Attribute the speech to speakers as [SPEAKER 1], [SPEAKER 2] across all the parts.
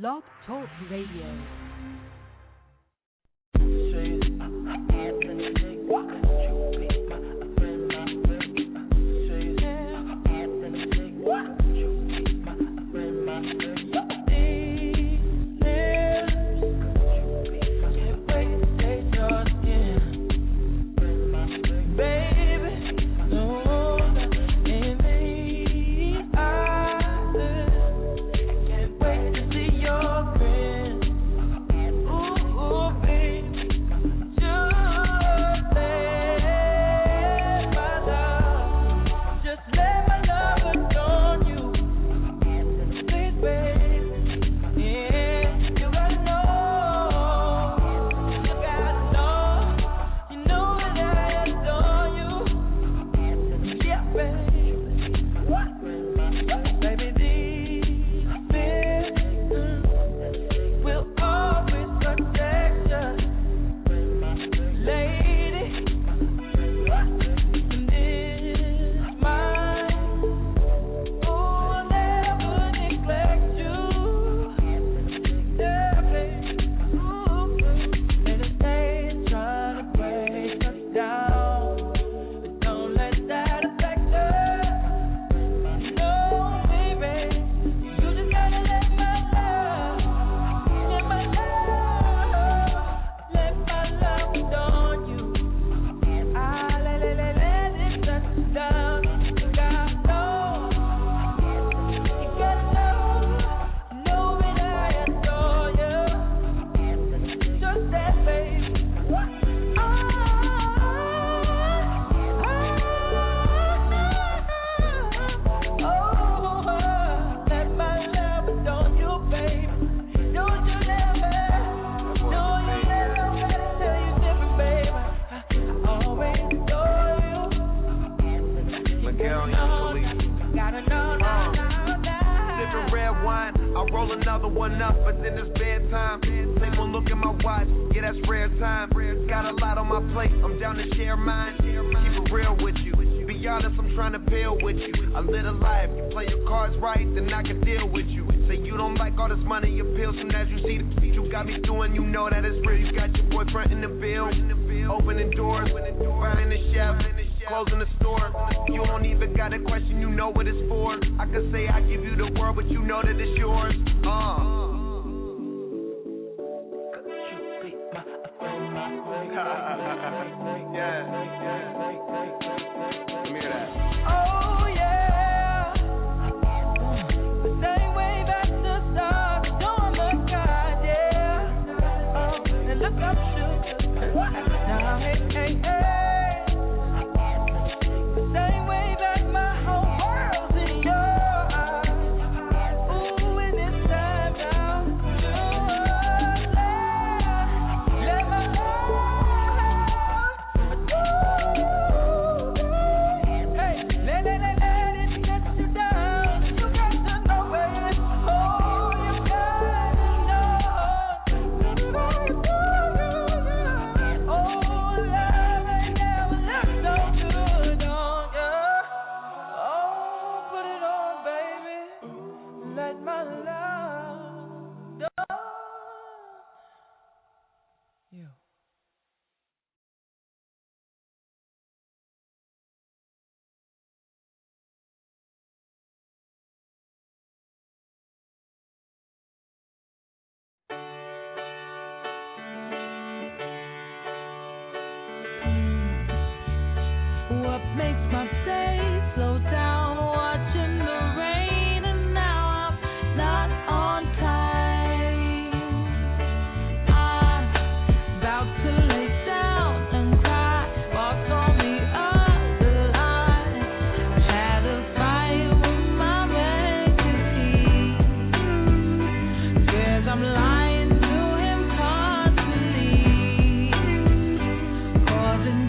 [SPEAKER 1] Blog Talk Radio.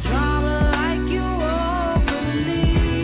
[SPEAKER 2] Drama like you won't believe.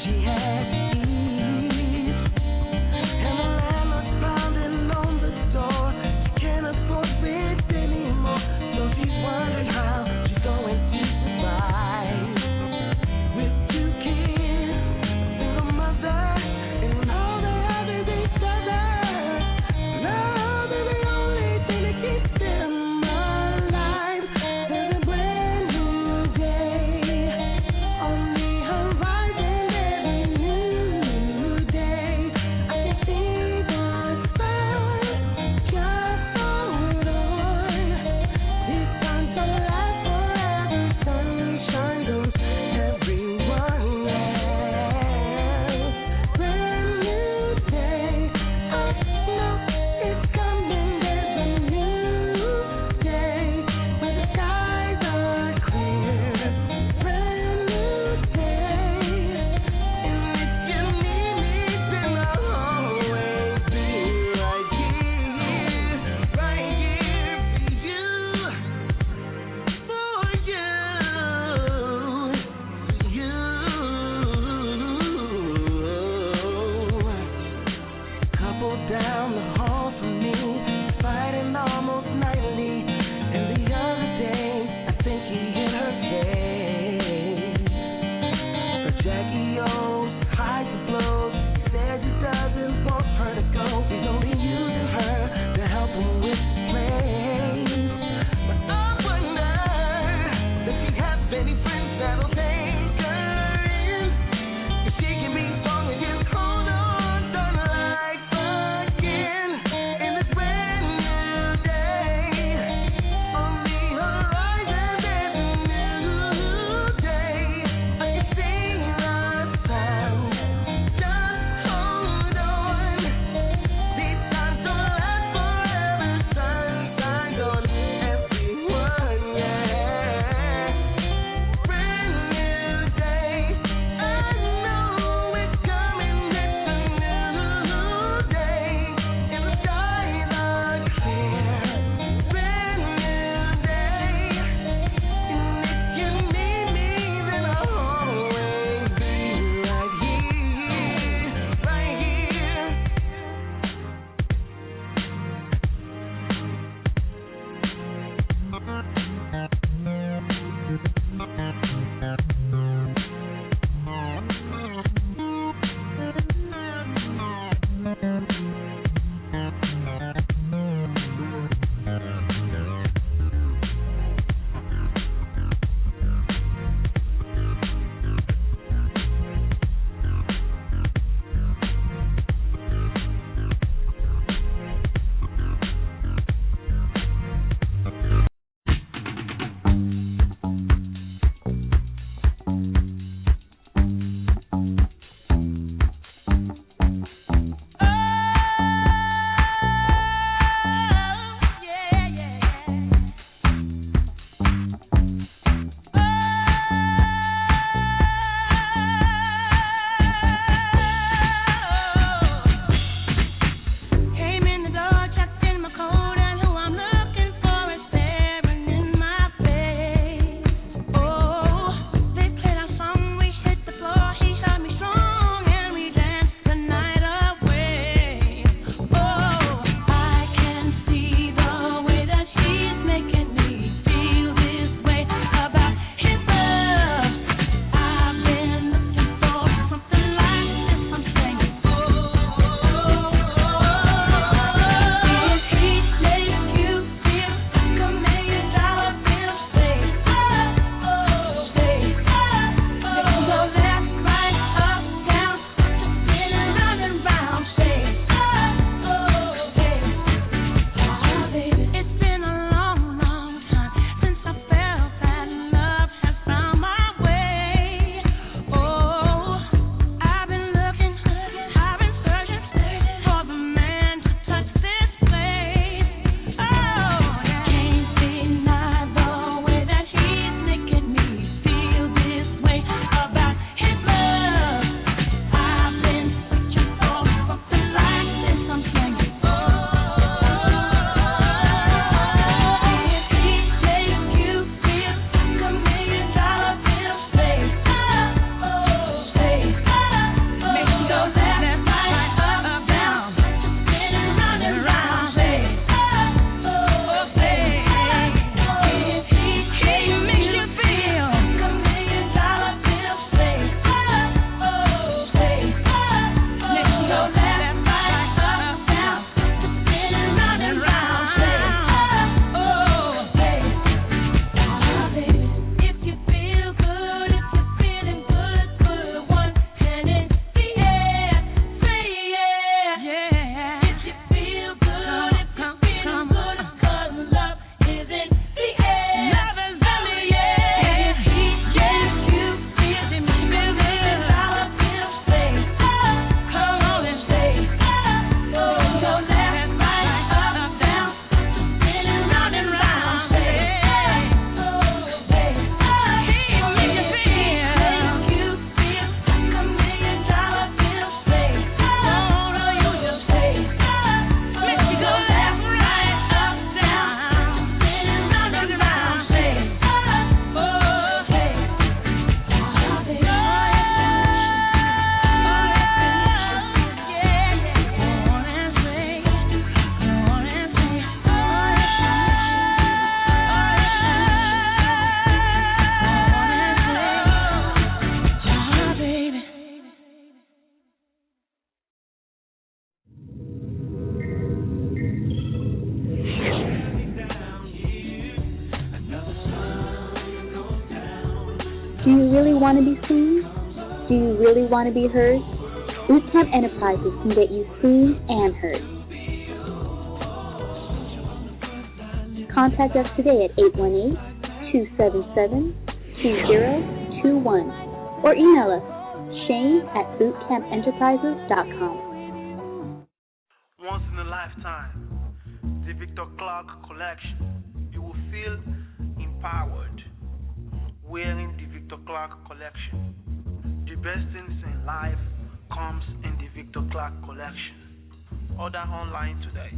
[SPEAKER 2] she had ease. And the landlord's pounding on the door. She can't afford rent anymore, so she's wondering how she's going to survive. With 2 kids, a single mother, and all they have is each other. Love is the only thing that keeps them alive. There's a brand new day on the horizon every new
[SPEAKER 3] Do you really want to be seen? Do you really want to be heard? Bootcamp Enterprises can get you seen and heard. Contact us today at 818-277-2021 or email us shane@bootcampenterprises.com.
[SPEAKER 2] Once in a lifetime, the Victor Clark collection. You will feel empowered wearing the Victor Clark collection. The best things in life comes in the Victor Clark collection. Order online today.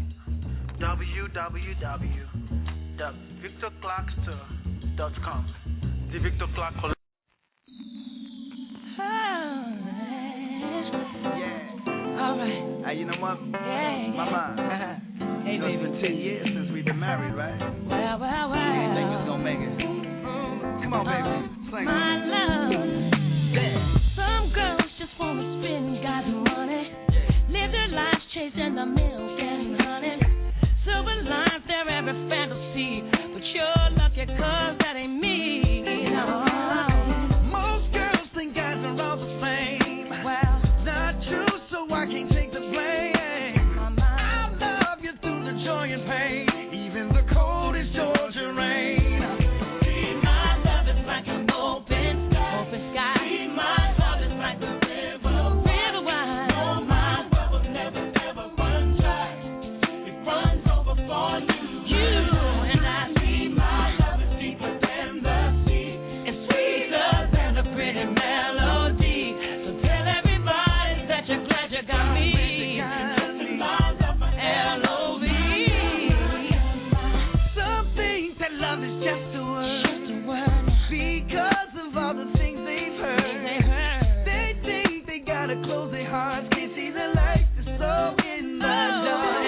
[SPEAKER 2] www.victorclarkstore.com. The Victor Clark collection.
[SPEAKER 4] Alright.
[SPEAKER 5] Hey, you know what?
[SPEAKER 4] Yeah.
[SPEAKER 5] Mama.
[SPEAKER 4] Hey,
[SPEAKER 5] you know, it's
[SPEAKER 4] baby.
[SPEAKER 5] been 10 years since we've been married, right?
[SPEAKER 4] Well.
[SPEAKER 5] You didn't think you was gonna make it. Come on, baby. Sing.
[SPEAKER 4] My love. Some girls just wanna spend God's money. Live their lives chasing the milk and honey. Silver lines, their every fantasy. But you're lucky 'cause that ain't me. No.
[SPEAKER 2] Most girls think guys are all the same.
[SPEAKER 4] Well,
[SPEAKER 2] Not true, so I can't take the blame. I love you through the joy and pain, even the coldest Georgia rain.
[SPEAKER 4] my love is like an open sky. My love is like the river wide.
[SPEAKER 2] Oh, my well will never ever run dry. It runs over for you.
[SPEAKER 4] You and I see
[SPEAKER 2] My love is deeper than the sea.
[SPEAKER 4] it's sweeter than a pretty melody. So tell everybody that you're glad you got me.
[SPEAKER 2] My love, my
[SPEAKER 4] L-O-V.
[SPEAKER 2] Some think that love is just a word,
[SPEAKER 4] Just a word.
[SPEAKER 2] because of all the things they've heard.
[SPEAKER 4] They heard.
[SPEAKER 2] They think they gotta close their hearts, can't see the light that's so in the dark.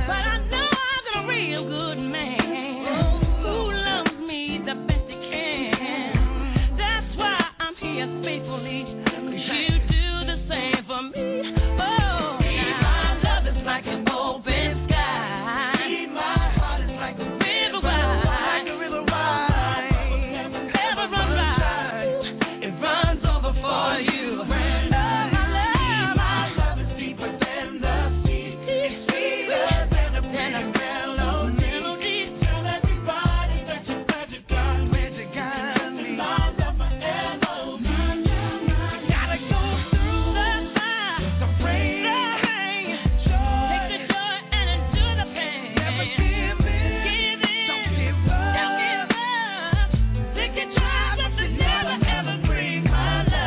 [SPEAKER 4] But I know I'm a real good man who loves me the best he can. That's why I'm here faithfully, 'cause you do the same for me. Oh, my love is like an open sky.
[SPEAKER 2] My heart is like a
[SPEAKER 4] River wide.
[SPEAKER 2] like a river wide.
[SPEAKER 4] Never run dry. It runs over for you.
[SPEAKER 2] My love is deeper than the sea. It's sweeter than a pretty melody. Tell everybody that you're glad you got me. My love, my L.O.V. Gotta go through the rain.
[SPEAKER 4] Take the joy and endure the pain.
[SPEAKER 2] Never give in. Don't give up.
[SPEAKER 4] Don't give up. Take your time, but to never ever break my love.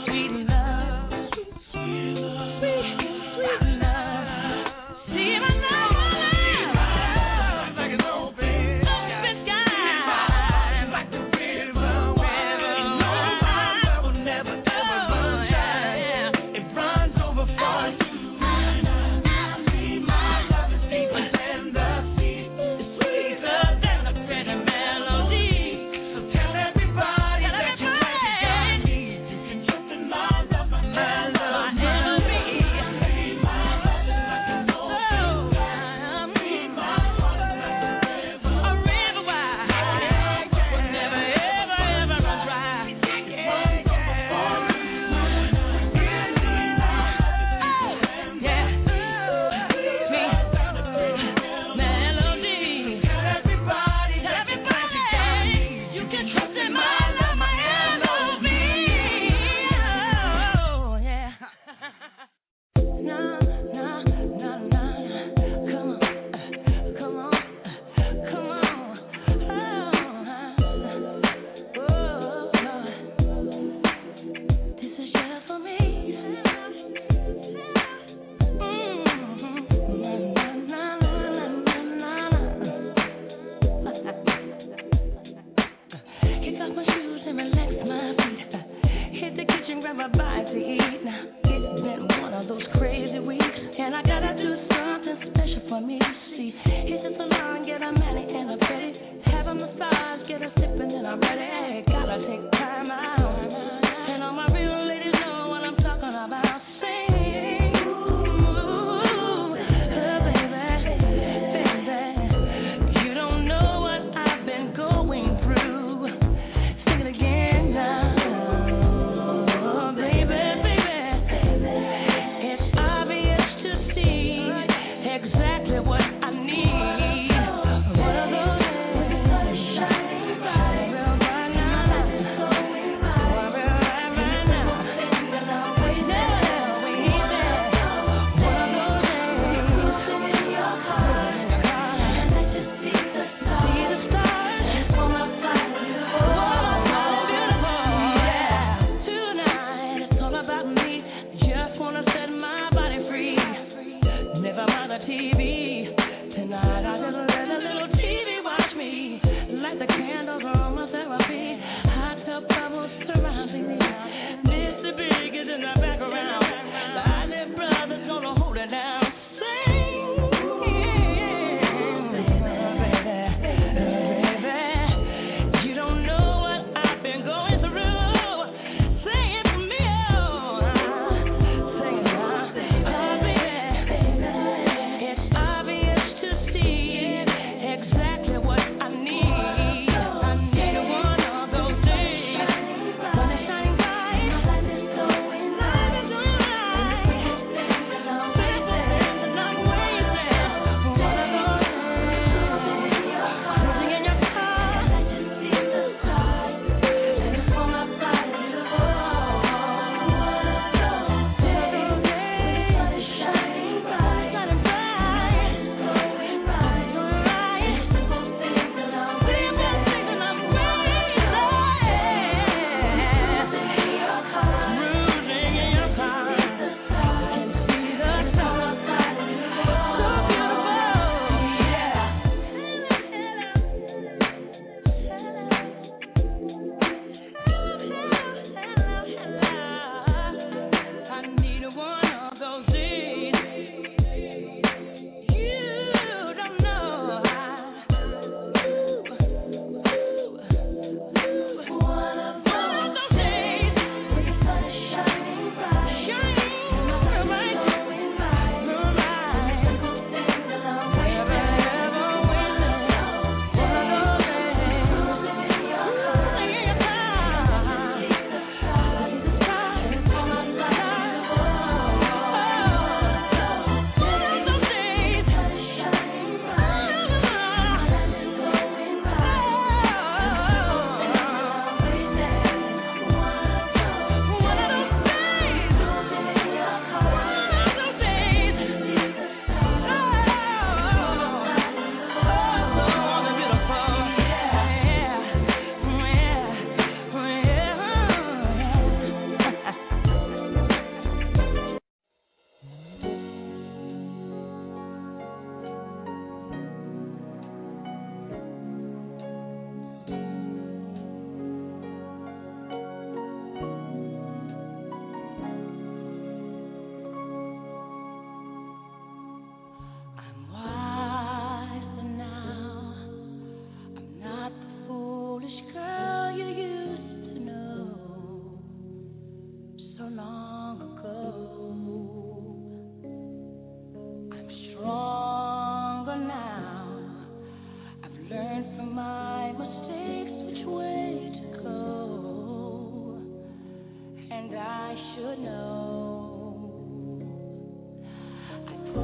[SPEAKER 4] Sweet love. Sweet love. See my love.
[SPEAKER 2] Like an open
[SPEAKER 4] Open sky.
[SPEAKER 2] like the river wide. No, my love will never ever run dry. It runs over for you. My love is deeper than the sea.
[SPEAKER 4] It's sweeter than a pretty melody.
[SPEAKER 2] So tell everybody that you're glad you got me. You can trust in my love, my love,
[SPEAKER 4] My L.O.V.
[SPEAKER 2] my love is like an open sky. My heart is like a river.
[SPEAKER 4] A river wide. Will never ever ever run dry. Yeah. Me. Melody.
[SPEAKER 2] Tell everybody that you're glad you got me.
[SPEAKER 4] You can trust in my love, my L.O.V. Oh, yeah. No. Come on. This is just for me. Kick off my shoes and relax my feet. Hit the kitchen, grab my bite to eat. Now it's been one of those crazy weeks, and I gotta do something special for me. See, hit the salon, get a mani and a pedi, have a massage, get a sip and then I'm ready. Gotta take time out, and all my real ladies know what I'm talking about. Sing, ooh, baby, baby.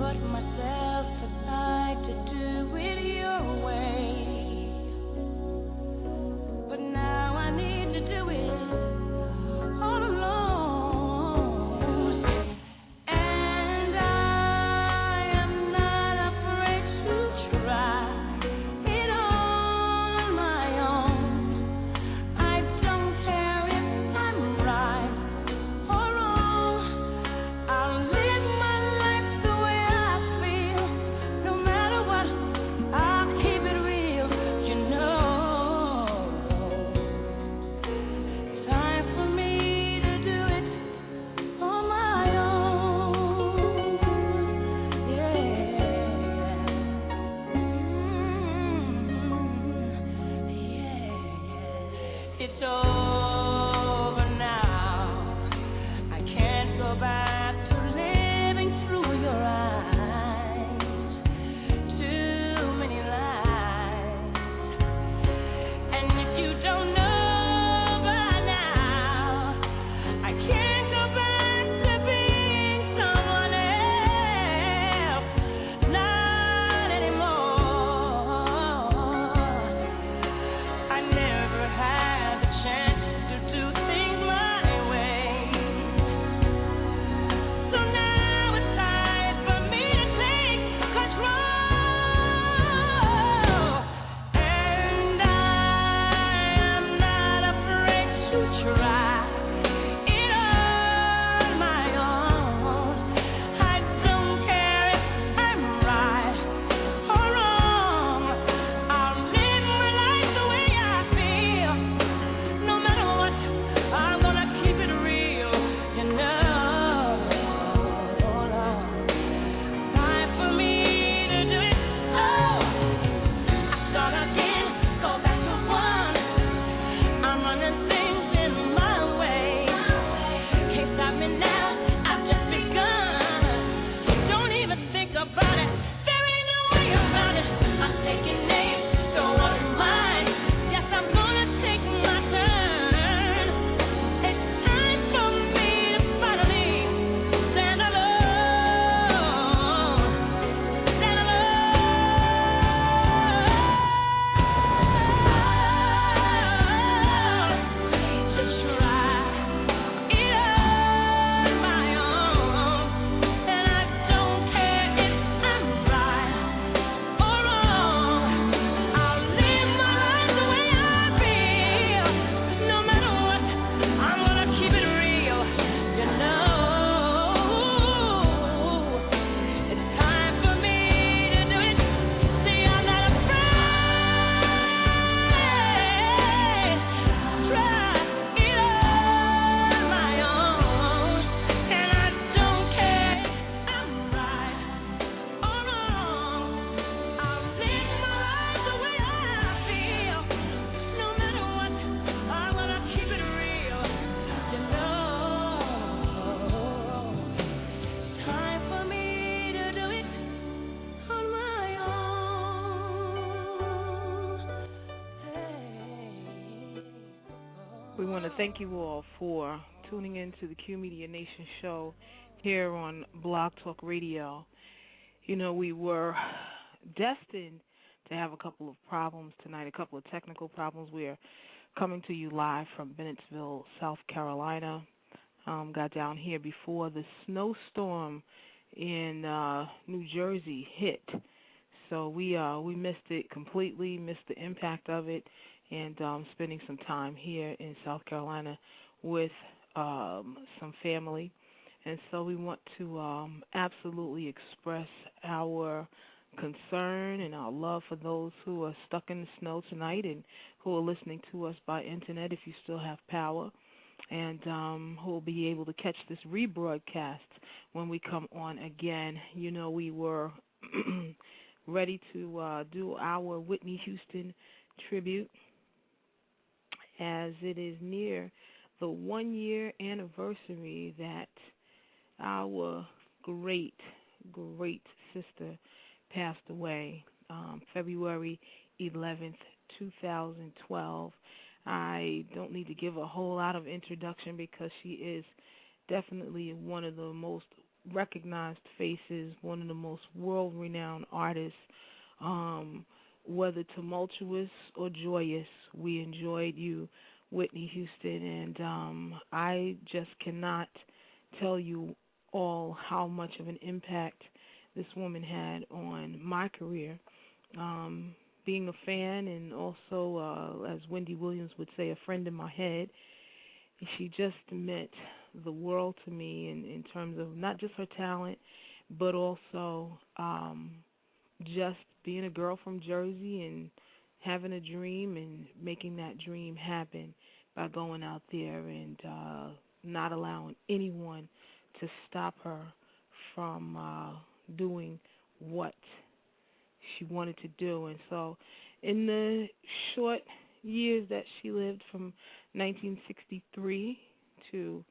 [SPEAKER 4] put myself aside to do it your way. But now I need to do it all alone. And I am not afraid to try it on my own. I don't care if I'm right or wrong. I'll live my life the way I feel. No matter what, I'll keep it real, you know. Time for me to do it on my own. Yeah. Yeah. It's over now. I can't go back to living through your eyes. Too many lies. And if you don't know by now, I can't go back to being someone else. Not anymore. I never had the chance to do things my way. So now it's time for me to take control. And I am not afraid to try it on my own. I don't care if I'm right or wrong. I'll live my life the way I feel. No matter what, I'm gonna keep it real, you know. Time for me to do it. Oh, start again, go back to one. I'm running things in my way. Can't stop me now, I've just begun. Don't even think about it, there ain't no way about it. I'm taking names, don't want mine. Yes, I'm gonna take my turn. It's time for me to finally stand alone. Stand alone. To try it on my own. And I don't care if I'm right or wrong. I'll live my life the way I feel. No matter what, I'm gonna keep it real, you know. It's time for me to do it. See, I'm not afraid. Try it on my own. And I don't care if I'm right or wrong. I'll live my life the way I feel. No matter what, I'm gonna keep it real, you know. Time for me to do it on my own. Hey.
[SPEAKER 6] We want to thank you all for tuning in to the QMEDIA Nation show here on Blog Talk Radio. You know, we were destined to have a couple of problems tonight, a couple of technical problems. We are coming to you live from Bennettsville, South Carolina. Got down here before the snowstorm in New Jersey hit. So we missed it completely, missed the impact of it, and spending some time here in South Carolina with some family. And so we want to absolutely express our concern and our love for those who are stuck in the snow tonight and who are listening to us by internet if you still have power, and who will be able to catch this rebroadcast when we come on again. You know, we were ready to do our Whitney Houston tribute, as it is near the 1-year anniversary that our great sister passed away, February 11th, 2012. I don't need to give a whole lot of introduction because she is definitely one of the most recognized faces, one of the most world-renowned artists. Whether tumultuous or joyous, we enjoyed you, Whitney Houston, and I just cannot tell you all how much of an impact this woman had on my career. Being a fan and also, as Wendy Williams would say, a friend in my head, she just meant the world to me in terms of not just her talent, but also just being a girl from Jersey and having a dream and making that dream happen by going out there and not allowing anyone to stop her from doing what she wanted to do. And so in the short years that she lived from 1963 to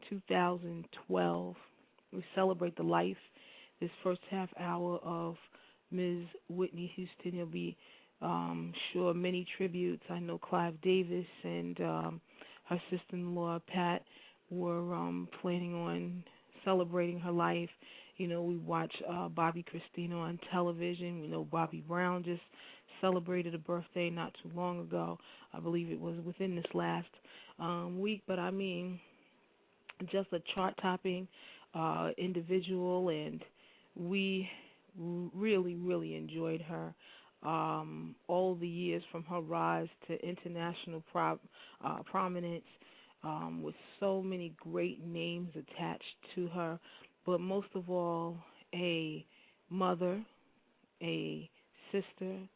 [SPEAKER 6] 2012, we celebrate the life, this first half hour of Ms. Whitney Houston. There'll be, sure, many tributes. I know Clive Davis and her sister-in-law, Pat, were planning on celebrating her life. You know, we watch Bobby Christina on television. We know Bobby Brown just celebrated a birthday not too long ago. I believe it was within this last week. But, I mean, just a chart-topping individual, and we really, really enjoyed her all the years from her rise to international prominence, with so many great names attached to her, but most of all, a mother, a sister,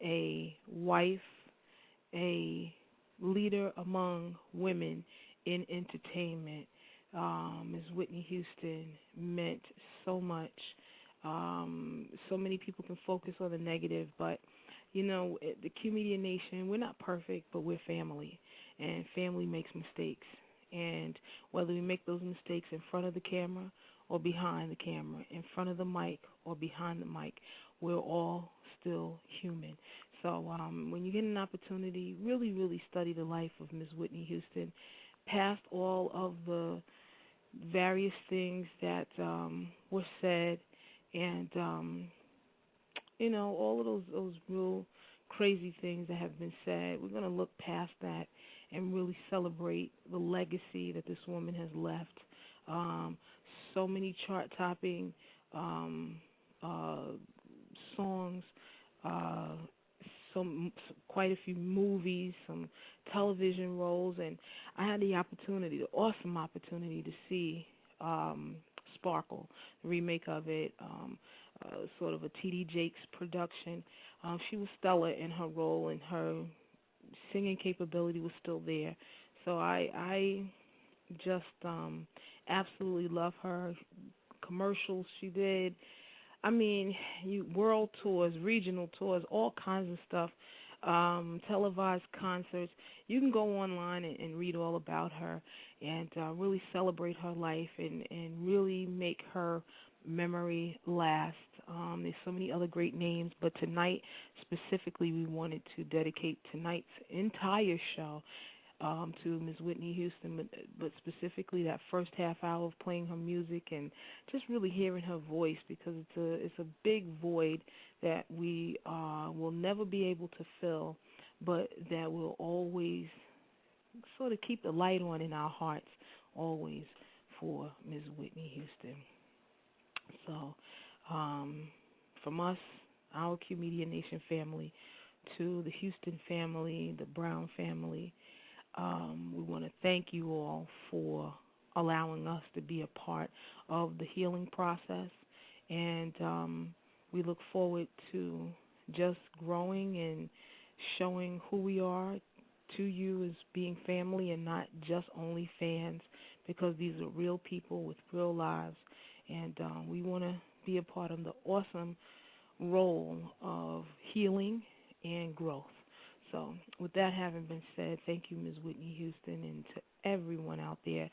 [SPEAKER 6] a wife, a leader among women in entertainment. Ms. Whitney Houston meant so much. So many people can focus on the negative, but, you know, the QMEDIA Nation, we're not perfect, but we're family, and family makes mistakes. And whether we make those mistakes in front of the camera or behind the camera, in front of the mic or behind the mic, we're all still human. So when you get an opportunity, really, really study the life of Ms. Whitney Houston, past all of the various things that were said, and, you know, all of those real crazy things that have been said. We're going to look past that and really celebrate the legacy that this woman has left. So many chart-topping songs, quite a few movies, some television roles, and I had the awesome opportunity to see Sparkle, the remake of it, sort of a T.D. Jakes production. She was stellar in her role, and her singing capability was still there. So I just absolutely love her. Commercials she did. I mean, world tours, regional tours, all kinds of stuff, televised concerts. You can go online and read all about her and really celebrate her life and really make her memory last. There's so many other great names, but tonight specifically we wanted to dedicate tonight's entire show to Ms. Whitney Houston, but specifically that first half hour of playing her music and just really hearing her voice, because it's a big void that we will never be able to fill, but that will always sort of keep the light on in our hearts, always, for Ms. Whitney Houston. So from us, our QMEDIA Nation family, to the Houston family, the Brown family, we want to thank you all for allowing us to be a part of the healing process, and we look forward to just growing and showing who we are to you as being family and not just only fans, because these are real people with real lives, and we want to be a part of the awesome role of healing and growth. So with that having been said, thank you, Ms. Whitney Houston, and to everyone out there.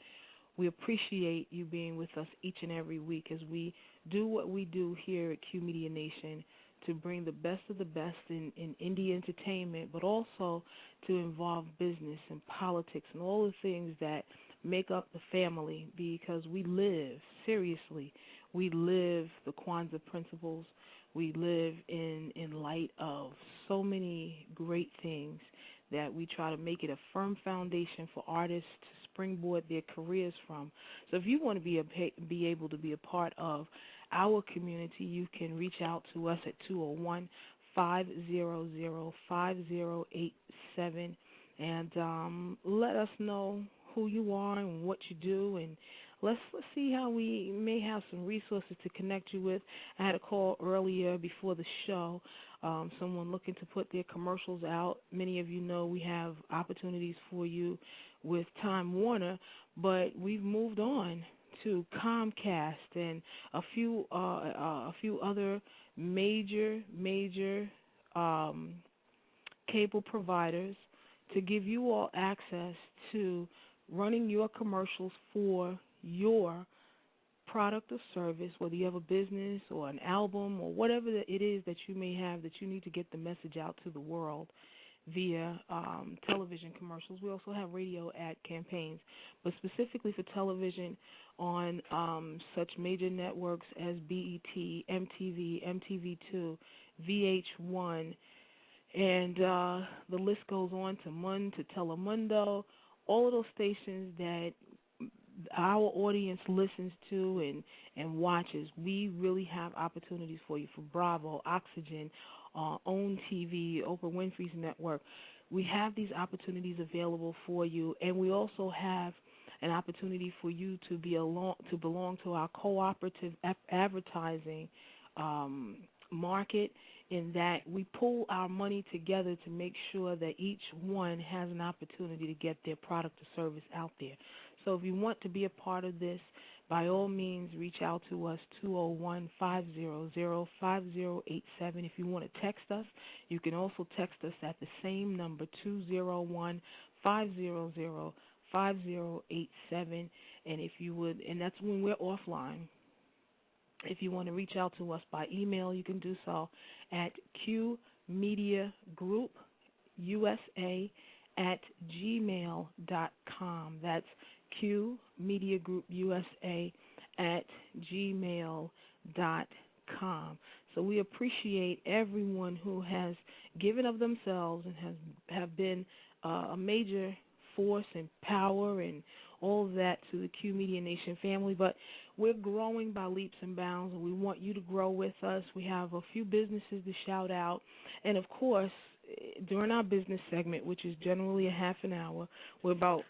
[SPEAKER 6] We appreciate you being with us each and every week as we do what we do here at QMEDIA Nation to bring the best of the best in indie entertainment, but also to involve business and politics and all the things that make up the family, because we live, seriously, we live the Kwanzaa principles. We live in light of so many great things that we try to make it a firm foundation for artists to springboard their careers from. So if you want to be able to be a part of our community, you can reach out to us at 201-500-5087 and let us know who you are and what you do, and let's see how we may have some resources to connect you with. I had a call earlier before the show, someone looking to put their commercials out. Many of you know we have opportunities for you with Time Warner, but we've moved on to Comcast and a few other major cable providers to give you all access to running your commercials for your product or service, whether you have a business or an album or whatever it is that you may have that you need to get the message out to the world via television commercials. We also have radio ad campaigns, but specifically for television on such major networks as BET, MTV, MTV2, VH1, and the list goes on to MUN, to Telemundo, all of those stations that our audience listens to and watches. We really have opportunities for you, for Bravo, Oxygen, OWN TV, Oprah Winfrey's Network. We have these opportunities available for you, and we also have an opportunity for you to belong to our cooperative advertising market, in that we pool our money together to make sure that each one has an opportunity to get their product or service out there. So if you want to be a part of this, by all means, reach out to us, 201-500-5087. If you want to text us, you can also text us at the same number, 201-500-5087. And if you would, and that's when we're offline. If you want to reach out to us by email, you can do so at qmediagroupusa@gmail.com. That's qmediagroupusa@gmail.com. So we appreciate everyone who has given of themselves and have been a major force and power and all of that to the QMedia Nation family. But we're growing by leaps and bounds, and we want you to grow with us. We have a few businesses to shout out. And, of course, during our business segment, which is generally a half an hour, we're about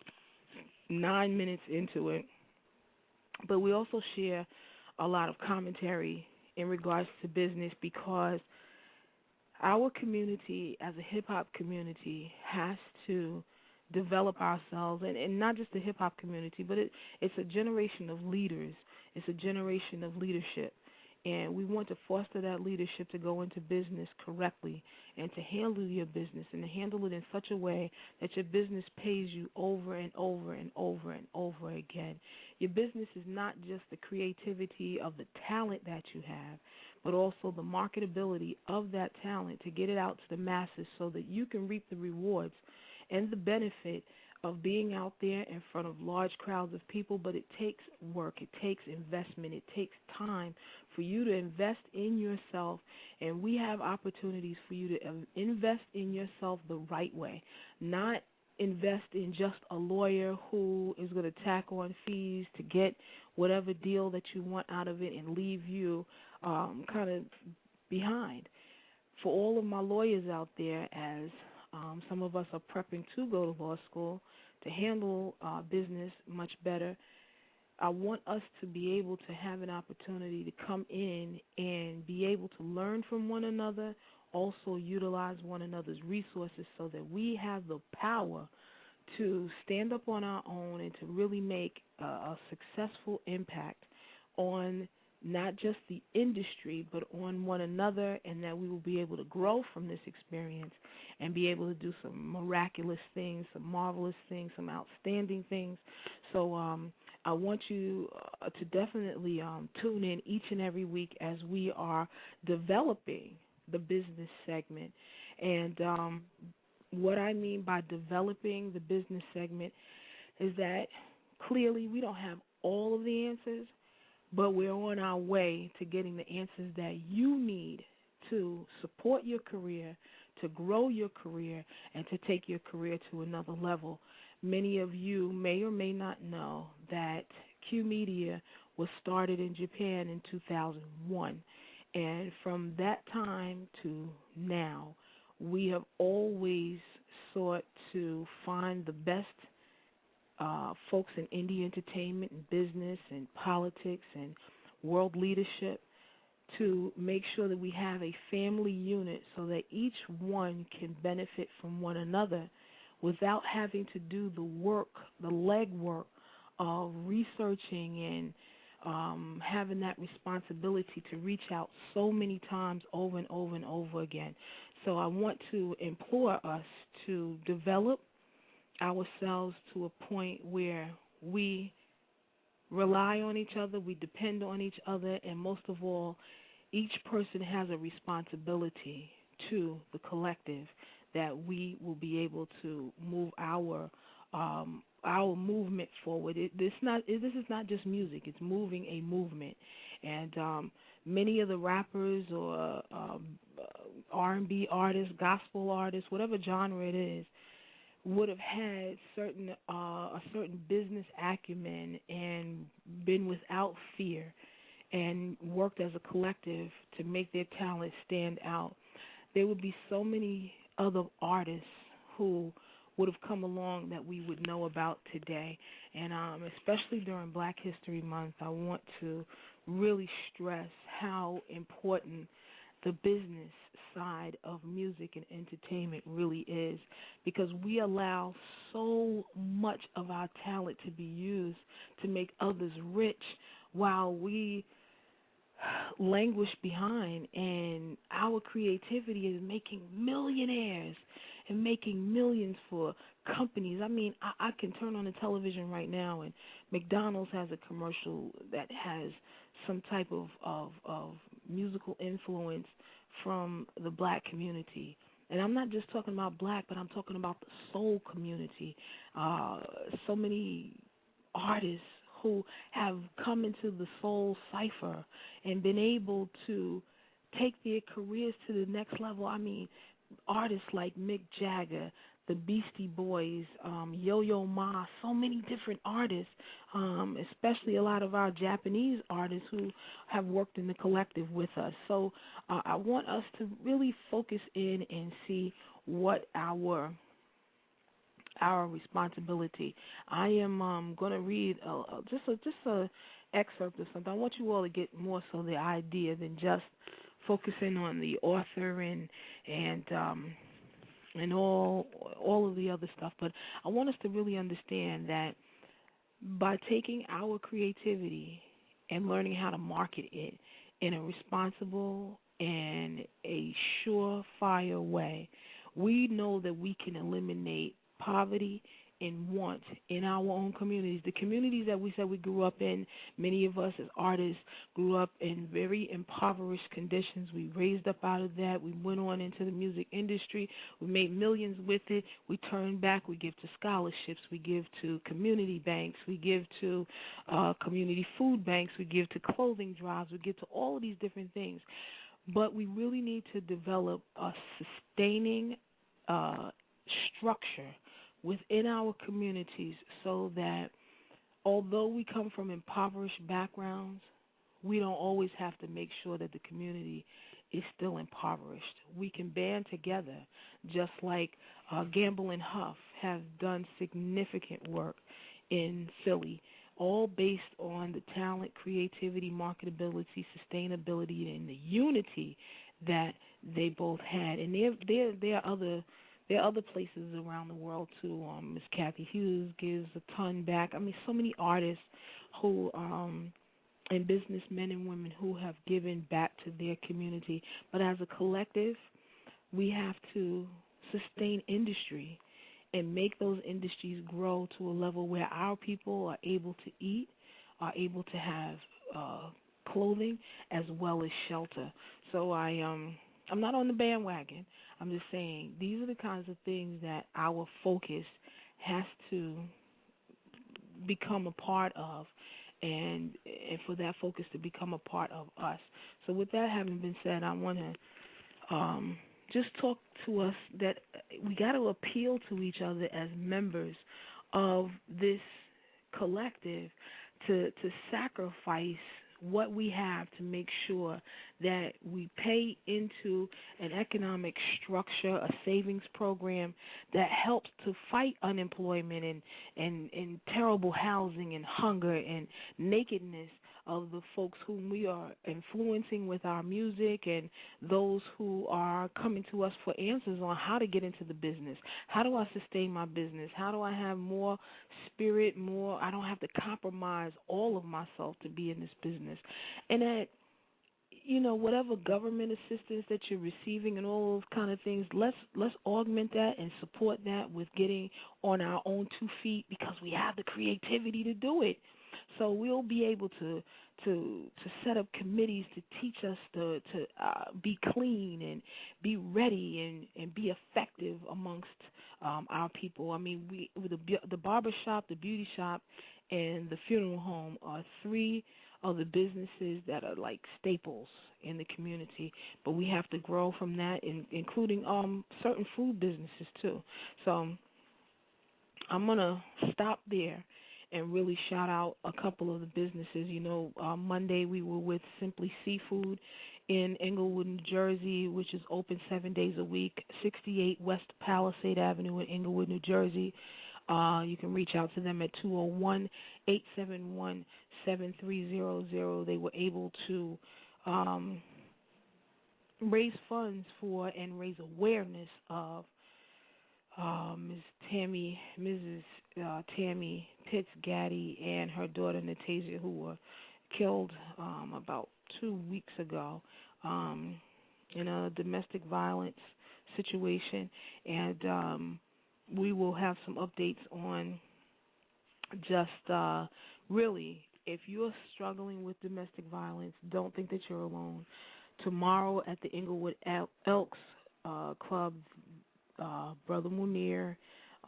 [SPEAKER 6] 9 minutes into it. But we also share a lot of commentary in regards to business, because our community as a hip-hop community has to develop ourselves, and not just the hip-hop community, but it's a generation of leaders. It's a generation of leadership, and we want to foster that leadership to go into business correctly and to handle your business and to handle it in such a way that your business pays you over and over and over and over again. Your business is not just the creativity of the talent that you have, but also the marketability of that talent to get it out to the masses so that you can reap the rewards and the benefit of being out there in front of large crowds of people. But it takes work, it takes investment, it takes time for you to invest in yourself, and we have opportunities for you to invest in yourself the right way, not invest in just a lawyer who is going to tack on fees to get whatever deal that you want out of it and leave you kind of behind. For all of my lawyers out there, as some of us are prepping to go to law school to handle business much better, I want us to be able to have an opportunity to come in and be able to learn from one another, also utilize one another's resources so that we have the power to stand up on our own and to really make a successful impact on not just the industry, but on one another, and that we will be able to grow from this experience and be able to do some miraculous things, some marvelous things, some outstanding things. So I want you to definitely tune in each and every week as we are developing the business segment. And what I mean by developing the business segment is that Clearly, we don't have all of the answers, but we're on our way to getting the answers that you need to support your career, to grow your career, and to take your career to another level. Many of you may or may not know that QMEDIA was started in Japan in 2001. And from that time to now, we have always sought to find the best folks in indie entertainment and business and politics and world leadership to make sure that we have a family unit so that each one can benefit from one another without having to do the work, the legwork of researching and having that responsibility to reach out so many times over and over and over again. So I want to implore us to develop ourselves to a point where we rely on each other, we depend on each other, and most of all, each person has a responsibility to the collective that we will be able to move our movement forward. This is not just music; it's moving a movement. And many of the rappers or R&B artists, gospel artists, whatever genre it is, would have had a certain business acumen and been without fear and worked as a collective to make their talent stand out. There would be so many other artists who would have come along that we would know about today. And especially during Black History Month, I want to really stress how important the business side of music and entertainment really is, because we allow so much of our talent to be used to make others rich while we languish behind, and our creativity is making millionaires and making millions for companies. I mean, I can turn on the television right now and McDonald's has a commercial that has some type of musical influence from the black community. And I'm not just talking about black, but I'm talking about the soul community. So many artists who have come into the soul cipher and been able to take their careers to the next level. I mean, artists like Mick Jagger, the Beastie Boys, Yo-Yo Ma, so many different artists, especially a lot of our Japanese artists who have worked in the collective with us. So I want us to really focus in and see what our responsibility. I am going to read just a excerpt of something. I want you all to get more so the idea than just focusing on the author and all of the other stuff. But I want us to really understand that by taking our creativity and learning how to market it in a responsible and a surefire way, we know that we can eliminate poverty and want in our own communities. The communities that we said we grew up in, many of us as artists grew up in very impoverished conditions. We raised up out of that. We went on into the music industry. We made millions with it. We turned back. We give to scholarships. We give to community banks. We give to community food banks. We give to clothing drives. We give to all of these different things. But we really need to develop a sustaining structure within our communities so that although we come from impoverished backgrounds, we don't always have to make sure that the community is still impoverished. We can band together, just like Gamble and Huff have done significant work in Philly, all based on the talent, creativity, marketability, sustainability, and the unity that they both had. And there are other places around the world too. Miss Kathy Hughes gives a ton back. I mean, so many artists who and businessmen and women who have given back to their community. But as a collective, we have to sustain industry and make those industries grow to a level where our people are able to eat, are able to have clothing as well as shelter. So I'm not on the bandwagon. I'm just saying these are the kinds of things that our focus has to become a part of, and for that focus to become a part of us. So with that having been said, I want to just talk to us that we got to appeal to each other as members of this collective to sacrifice what we have to make sure that we pay into an economic structure, a savings program that helps to fight unemployment and terrible housing and hunger and nakedness of the folks whom we are influencing with our music, and those who are coming to us for answers on how to get into the business. How do I sustain my business? How do I have more spirit, I don't have to compromise all of myself to be in this business. And that, whatever government assistance that you're receiving and all those kind of things, let's augment that and support that with getting on our own 2 feet, because we have the creativity to do it. So we'll be able to set up committees to teach us to be clean and be ready and be effective amongst our people. I mean, the barber shop, the beauty shop, and the funeral home are 3 of the businesses that are like staples in the community. But we have to grow from that, including certain food businesses too. So I'm gonna stop there and really shout out a couple of the businesses. Monday we were with Simply Seafood in Englewood, New Jersey, which is open 7 days a week, 68 West Palisade Avenue in Englewood, New Jersey. You can reach out to them at 201-871-7300. They were able to raise funds for and raise awareness of Mrs. Tammy Pitts Gaddy and her daughter Natasia, who were killed about 2 weeks ago in a domestic violence situation. And we will have some updates on just really, if you're struggling with domestic violence, don't think that you're alone. Tomorrow at the Englewood Elks Club, Brother Munir,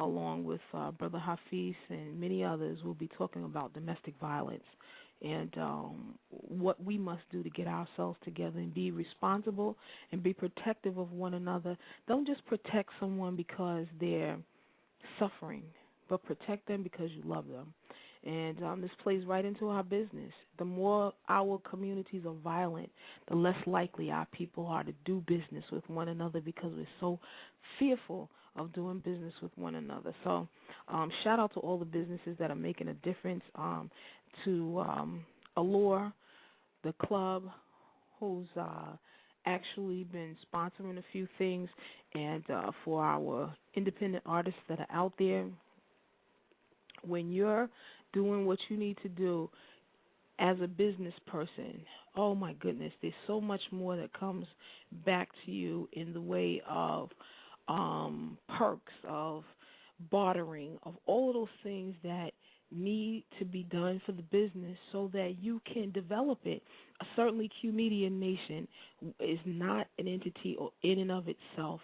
[SPEAKER 6] along with Brother Hafiz and many others, will be talking about domestic violence and what we must do to get ourselves together and be responsible and be protective of one another. Don't just protect someone because they're suffering, but protect them because you love them. And this plays right into our business. The more our communities are violent, the less likely our people are to do business with one another, because we're so fearful of doing business with one another. So shout out to all the businesses that are making a difference, to Allure, the club, who's actually been sponsoring a few things, and for our independent artists that are out there. When you're doing what you need to do as a business person, oh my goodness, there's so much more that comes back to you in the way of perks, of bartering, of all of those things that need to be done for the business so that you can develop it. Certainly QMEDIA Nation is not an entity or in and of itself.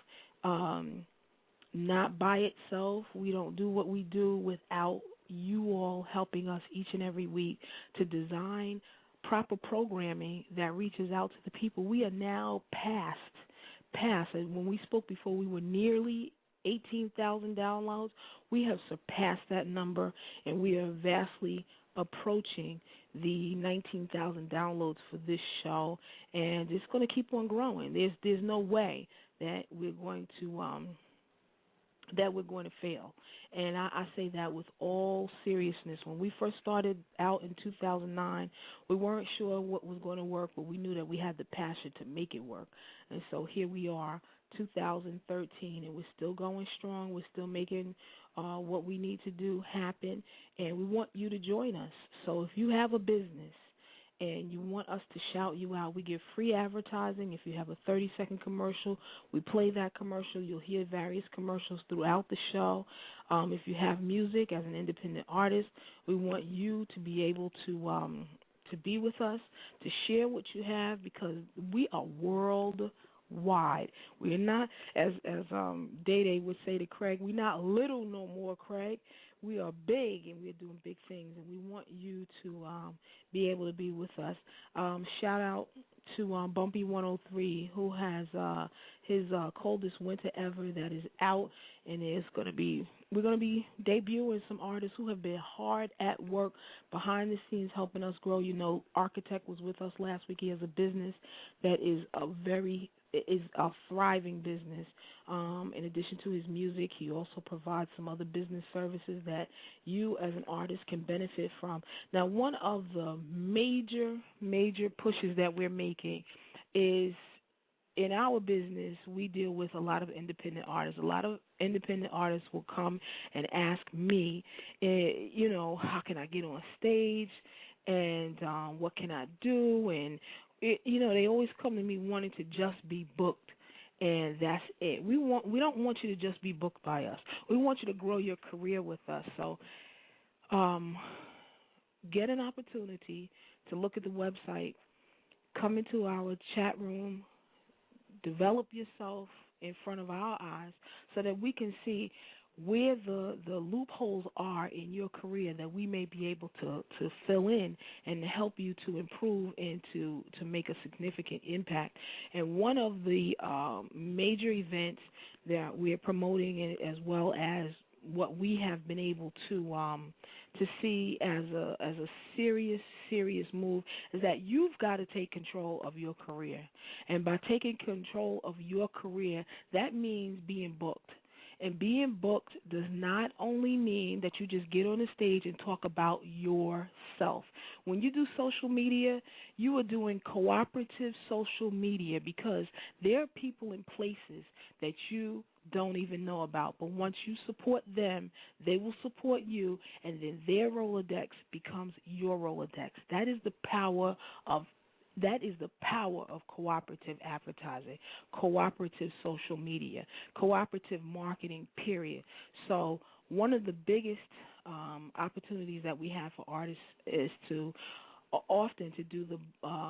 [SPEAKER 6] Not by itself. We don't do what we do without you all helping us each and every week to design proper programming that reaches out to the people. We are now past. And when we spoke before, we were nearly 18,000 downloads. We have surpassed that number, and we are vastly approaching the 19,000 downloads for this show, and it's going to keep on growing. There's no way that we're going to fail. And I say that with all seriousness. When we first started out in 2009, we weren't sure what was going to work, but we knew that we had the passion to make it work. And so here we are, 2013, and we're still going strong. We're still making what we need to do happen, and we want you to join us. So if you have a business and you want us to shout you out, we give free advertising. If you have a 30-second commercial, we play that commercial. You'll hear various commercials throughout the show. If you have music as an independent artist, we want you to be able to be with us, to share what you have, because we are worldwide. We're not, as Day Day would say to Craig, we're not little no more, Craig. we are big and we're doing big things, and we want you to be able to be with us. Shout out to Bumpy 103, who has his coldest winter ever that is out, and we're going to be debuting some artists who have been hard at work behind the scenes helping us grow. You know, Architect was with us last week. He has a business that is a thriving business. In addition to his music, he also provides some other business services that you as an artist can benefit from. Now, one of the major pushes that we're making is, in our business, we deal with a lot of independent artists. A lot of independent artists will come and ask me, how can I get on stage, and what can I do? And, they always come to me wanting to just be booked, and that's it. We don't want you to just be booked by us. We want you to grow your career with us. So get an opportunity to look at the website, come into our chat room, develop yourself in front of our eyes so that we can see where the loopholes are in your career that we may be able to fill in and to help you to improve and to make a significant impact. And one of the major events that we're promoting, as well as what we have been able to see as a serious move, is that you've got to take control of your career. And by taking control of your career, that means being booked. And being booked does not only mean that you just get on the stage and talk about yourself. When you do social media, you are doing cooperative social media, because there are people in places that you don't even know about. But once you support them, they will support you, and then their Rolodex becomes your Rolodex. That is the power of cooperative advertising, cooperative social media, cooperative marketing, period. So one of the biggest opportunities that we have for artists is to do the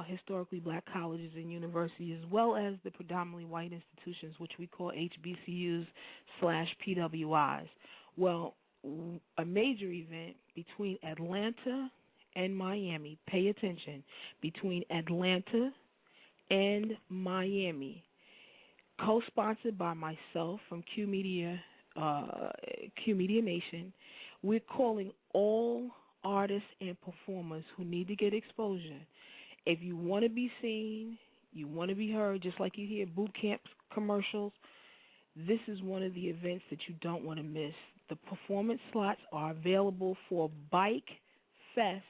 [SPEAKER 6] historically black colleges and universities, as well as the predominantly white institutions, which we call HBCUs/PWIs. Well, a major event between Atlanta and Miami, pay attention, between Atlanta and Miami, co-sponsored by myself from QMedia Nation. We're calling all artists and performers who need to get exposure. If you want to be seen, you want to be heard, just like you hear boot camp commercials, this is one of the events that you don't want to miss. The performance slots are available for Bike Fest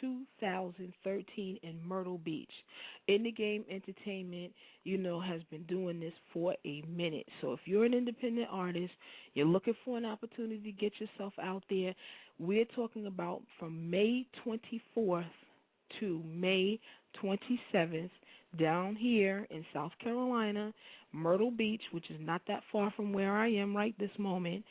[SPEAKER 6] 2013 in Myrtle Beach. In the Game Entertainment, has been doing this for a minute. So if you're an independent artist, you're looking for an opportunity to get yourself out there, we're talking about from May 24th to May 27th down here in South Carolina, Myrtle Beach, which is not that far from where I am right this moment.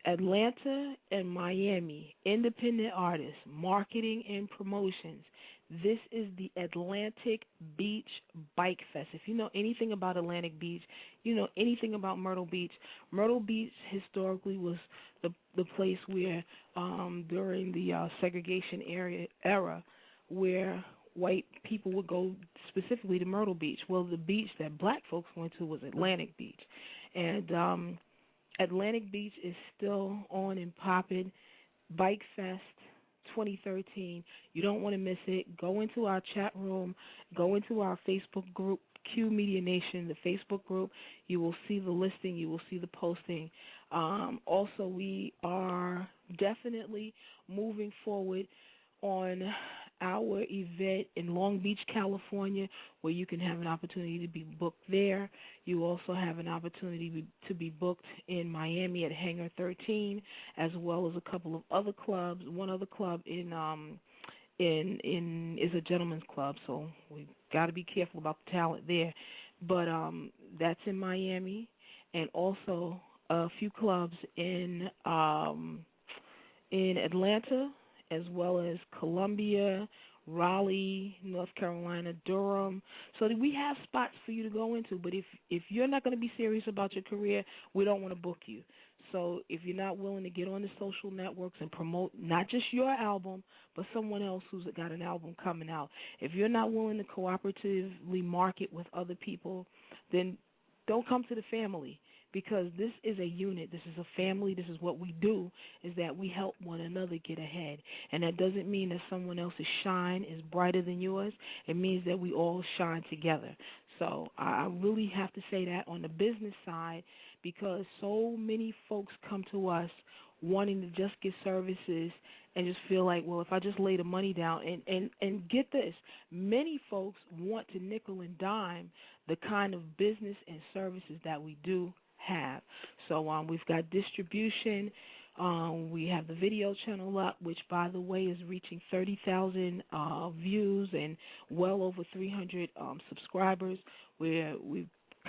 [SPEAKER 6] Atlanta and Miami, independent artists, marketing and promotions. This is the Atlantic Beach Bike Fest. If you know anything about Atlantic Beach, you know anything about Myrtle Beach. Myrtle Beach historically was the place where during the segregation era where white people would go specifically to Myrtle Beach. Well, the beach that black folks went to was Atlantic Beach. And Atlantic Beach is still on and popping. Bike Fest 2013. You don't want to miss it. Go into our chat room. Go into our Facebook group, QMEDIA Nation, the Facebook group. You will see the listing. You will see the posting. Also, we are definitely moving forward on our event in Long Beach, California, where you can have an opportunity to be booked there. You also have an opportunity to be booked in Miami at Hangar 13, as well as a couple of other clubs. One other club is a gentleman's club, so we've got to be careful about the talent there. But that's in Miami, and also a few clubs in Atlanta, as well as Columbia, Raleigh, North Carolina, Durham. So we have spots for you to go into. But if you're not going to be serious about your career, we don't want to book you. So if you're not willing to get on the social networks and promote not just your album, but someone else who's got an album coming out, if you're not willing to cooperatively market with other people, then don't come to the family, because this is a unit. This is a family. This is what we do, is that we help one another get ahead. And that doesn't mean that someone else's shine is brighter than yours. It means that we all shine together. So I really have to say that on the business side, because so many folks come to us wanting to just get services and just feel like, well, if I just lay the money down, and get this, many folks want to nickel and dime the kind of business and services that we do have. So we've got distribution. We have the video channel up, which, by the way, is reaching 30,000 views and well over 300 subscribers. We're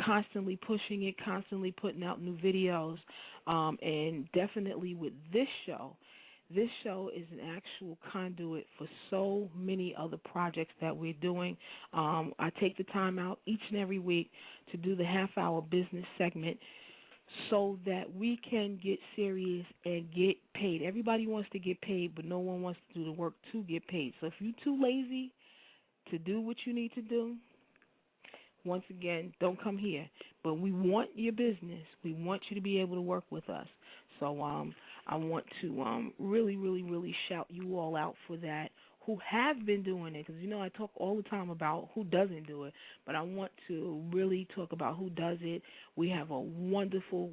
[SPEAKER 6] constantly pushing it, constantly putting out new videos, and definitely with this show is an actual conduit for so many other projects that we're doing. I take the time out each and every week to do the half-hour business segment so that we can get serious and get paid. Everybody wants to get paid, but no one wants to do the work to get paid. So if you're too lazy to do what you need to do, once again, don't come here. But we want your business. We want you to be able to work with us. So I want to really shout you all out for that, who have been doing it, because, I talk all the time about who doesn't do it, but I want to really talk about who does it. We have a wonderful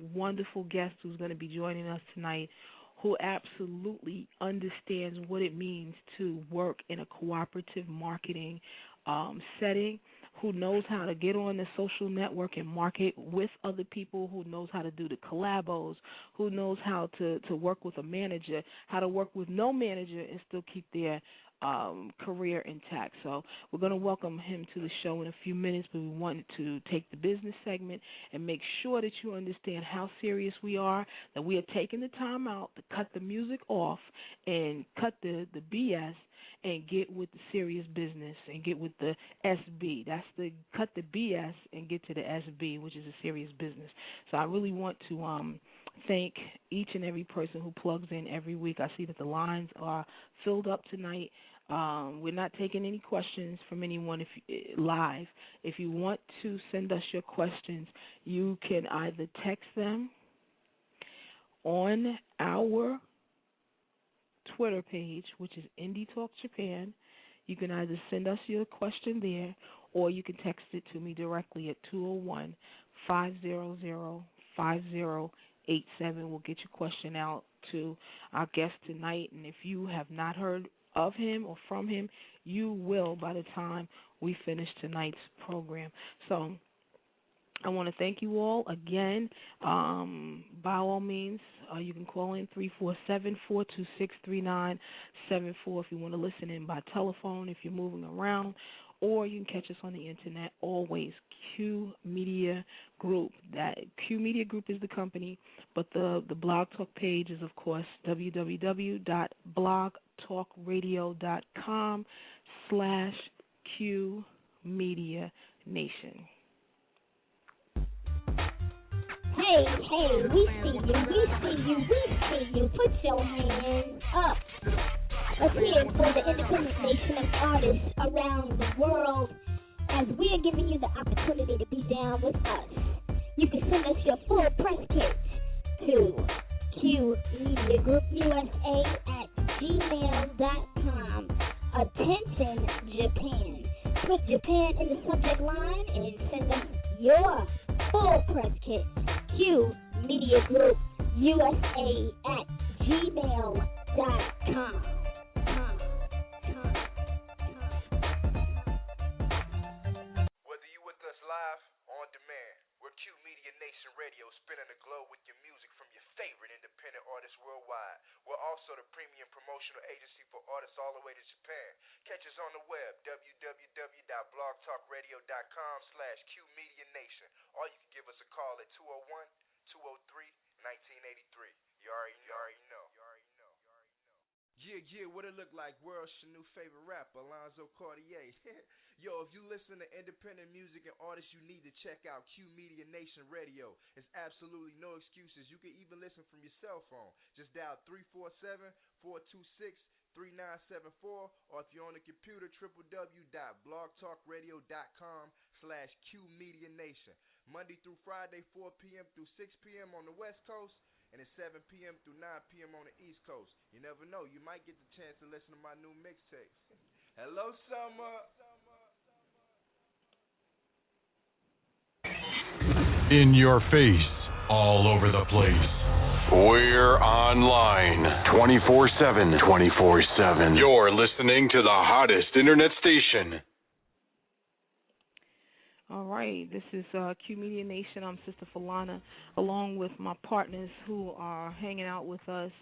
[SPEAKER 6] guest who's going to be joining us tonight, who absolutely understands what it means to work in a cooperative marketing setting, who knows how to get on the social network and market with other people, who knows how to do the collabos, who knows how to work with a manager, how to work with no manager and still keep their career intact. So we're going to welcome him to the show in a few minutes, but we wanted to take the business segment and make sure that you understand how serious we are, that we are taking the time out to cut the music off and cut the BS and get with the serious business and get with the SB. That's the cut the BS and get to the SB, which is a serious business. So I really want to thank each and every person who plugs in every week. I see that the lines are filled up tonight. We're not taking any questions from anyone live. If you want to send us your questions, you can either text them on our Twitter page, which is Indie Talk Japan. You can either send us your question there, or you can text it to me directly at 201-500-5087. We'll get your question out to our guest tonight, and if you have not heard of him or from him, you will by the time we finish tonight's program. So I want to thank you all again. By all means, you can call in 347-426-3974 if you want to listen in by telephone, if you're moving around, or you can catch us on the internet. Always QMEDIA Group. That QMEDIA Group is the company, but the Blog Talk page is, of course, www.blogtalkradio.com/QMedia Nation.
[SPEAKER 7] Hey, we see you. Put your hands up. Let's hear it for the independent nation of artists around the world, as we are giving you the opportunity to be down with us. You can send us your full press kit to QMediaGroupUSA@gmail.com. Attention, Japan. Put Japan in the subject line and send us your full press kit. QMediaGroupUSA@gmail.com.
[SPEAKER 8] Whether you with us live or on demand, we're Q Media Nation Radio, spinning the globe with your music from your favorite independent artists worldwide. We're also the premium promotional agency for artists all the way to Japan. Catch us on the web, www.blogtalkradio.com/QMediaNation. Or you can give us a call at 201-203-1983. You already know. Yeah, what it look like? World's your new favorite rapper, Alonzo Cartier. Yo, if you listen to independent music and artists, you need to check out Q Media Nation Radio. It's absolutely no excuses. You can even listen from your cell phone. Just dial 347-426-3974, or if you're on the computer, www.blogtalkradio.com/QMediaNation. Monday through Friday, 4 p.m. through 6 p.m. on the West Coast, and it's 7 p.m. through 9 p.m. on the East Coast. You never know, you might get the chance to listen to my new mixtapes. Hello, Summer.
[SPEAKER 9] In your face, all over the place. We're online 24/7. 24/7. You're listening to the hottest internet station.
[SPEAKER 6] All right, this is Q Media Nation. I'm Sister Falana, along with my partners who are hanging out with us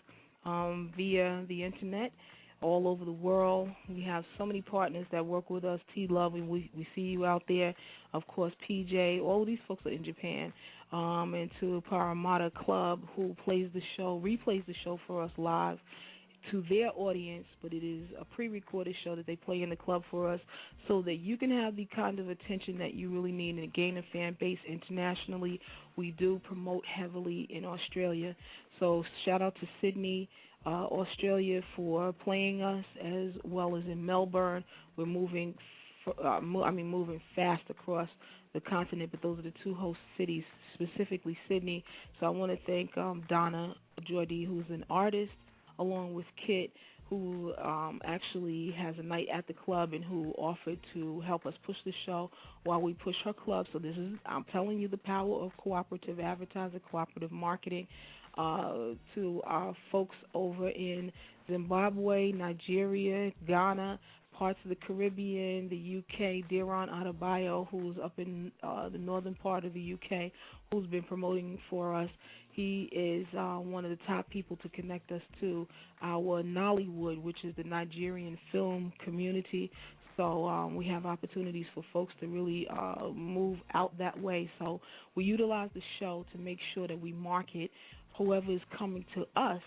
[SPEAKER 6] via the internet all over the world. We have so many partners that work with us. T-Love, we see you out there. Of course, PJ, all of these folks are in Japan. And to Paramata Club, who replays the show for us live to their audience, but it is a pre-recorded show that they play in the club for us so that you can have the kind of attention that you really need and gain a fan base internationally. We do promote heavily in Australia. So shout out to Sydney, Australia, for playing us, as well as in Melbourne. We're moving fast across the continent, but those are the two host cities, specifically Sydney. So I want to thank Donna Jordy, who's an artist, along with Kit, who actually has a night at the club and who offered to help us push the show while we push her club. So I'm telling you, the power of cooperative advertising, cooperative marketing. To our folks over in Zimbabwe, Nigeria, Ghana, parts of the Caribbean, the UK, Deron Adebayo, who's up in the northern part of the UK, who's been promoting for us. He is one of the top people to connect us to our Nollywood, which is the Nigerian film community. So we have opportunities for folks to really move out that way. So we utilize the show to make sure that we market whoever is coming to us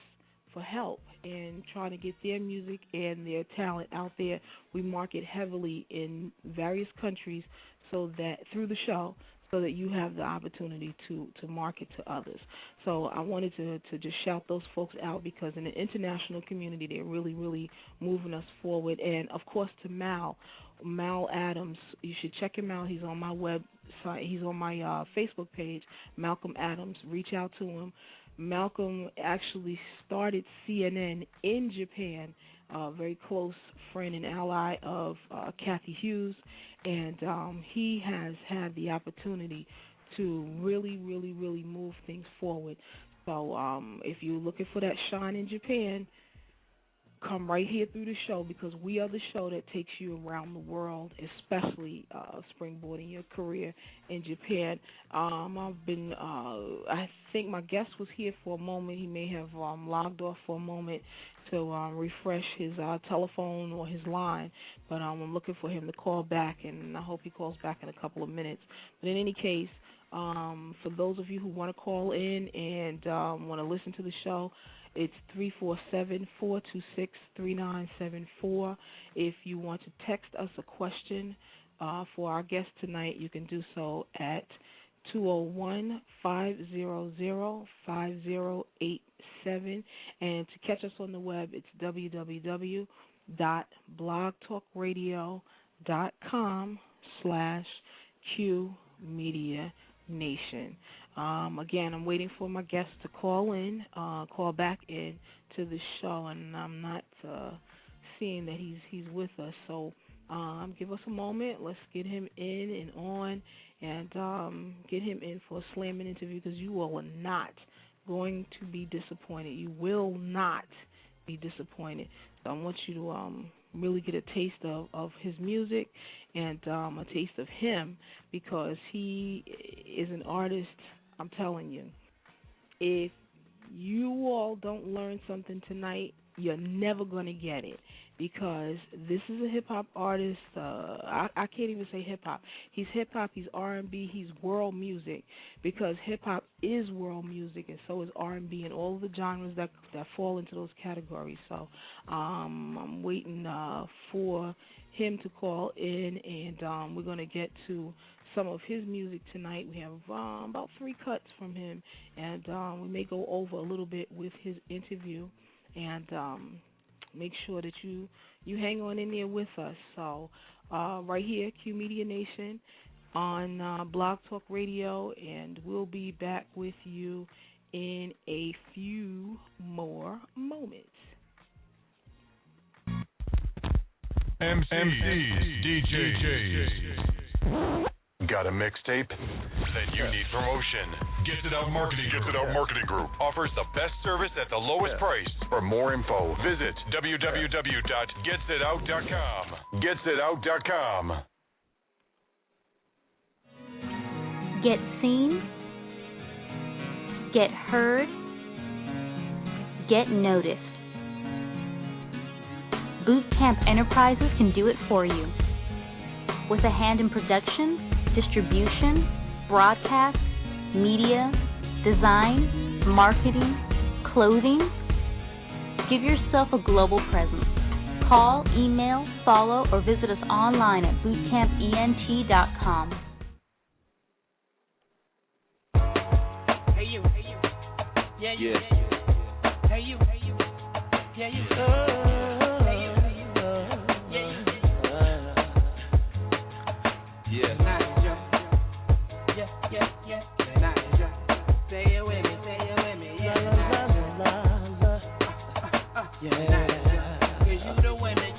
[SPEAKER 6] for help in trying to get their music and their talent out there. We market heavily in various countries so that through the show, so that you have the opportunity to market to others. So I wanted to just shout those folks out, because in the international community, they're really, really moving us forward. And, of course, to Mal Adams, you should check him out. He's on my website. He's on my Facebook page, Malcolm Adams. Reach out to him. Malcolm actually started CNN in Japan, a very close friend and ally of Kathy Hughes, and he has had the opportunity to really, really, really move things forward. So if you're looking for that shine in Japan, come right here through the show, because we are the show that takes you around the world, especially springboarding your career in Japan. I think my guest was here for a moment. He may have logged off for a moment to refresh his telephone or his line, but I'm looking for him to call back, and I hope he calls back in a couple of minutes. But in any case, for those of you who want to call in and want to listen to the show, it's 347-426-3974. If you want to text us a question for our guest tonight, you can do so at 201-500-5087. And to catch us on the web, it's www.blogtalkradio.com/QMediaNation. Again, I'm waiting for my guest to call back in to the show, and I'm not seeing that he's with us. So give us a moment. Let's get him in and on, and get him in for a slamming interview, because you all are not going to be disappointed. You will not be disappointed. So I want you to really get a taste of his music and a taste of him, because he is an artist. I'm telling you, if you all don't learn something tonight, you're never going to get it, because this is a hip-hop artist. I can't even say hip-hop. He's hip-hop, he's R&B, he's world music, because hip-hop is world music, and so is R&B, and all the genres that fall into those categories. So I'm waiting for him to call in, and we're going to get to some of his music tonight. We have about 3 cuts from him, and we may go over a little bit with his interview, and make sure that you hang on in there with us. So right here, QMedia Nation on Blog Talk Radio, and we'll be back with you in a few more moments.
[SPEAKER 9] MCs, DJs. Got a mixtape? Then you need promotion. Get It Out Marketing Group offers the best service at the lowest price. For more info, visit www.getsitout.com. Getsitout.com.
[SPEAKER 3] Get seen, get heard, get noticed. Boot Camp Enterprises can do it for you. With a hand in production, distribution, broadcast, media, design, marketing, clothing. Give yourself a global presence. Call, email, follow, or visit us online at bootcampent.com.
[SPEAKER 2] Hey you, yeah you, hey you, yeah you, Stay with me, you the winner,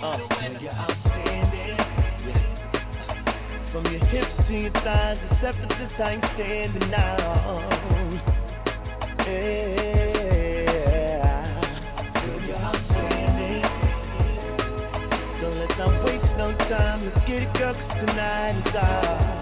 [SPEAKER 2] you're outstanding. From your hips to your thighs, except for this I ain't standing now. You're outstanding. So let's not waste no time, let's get it, girl, 'cause tonight is ours.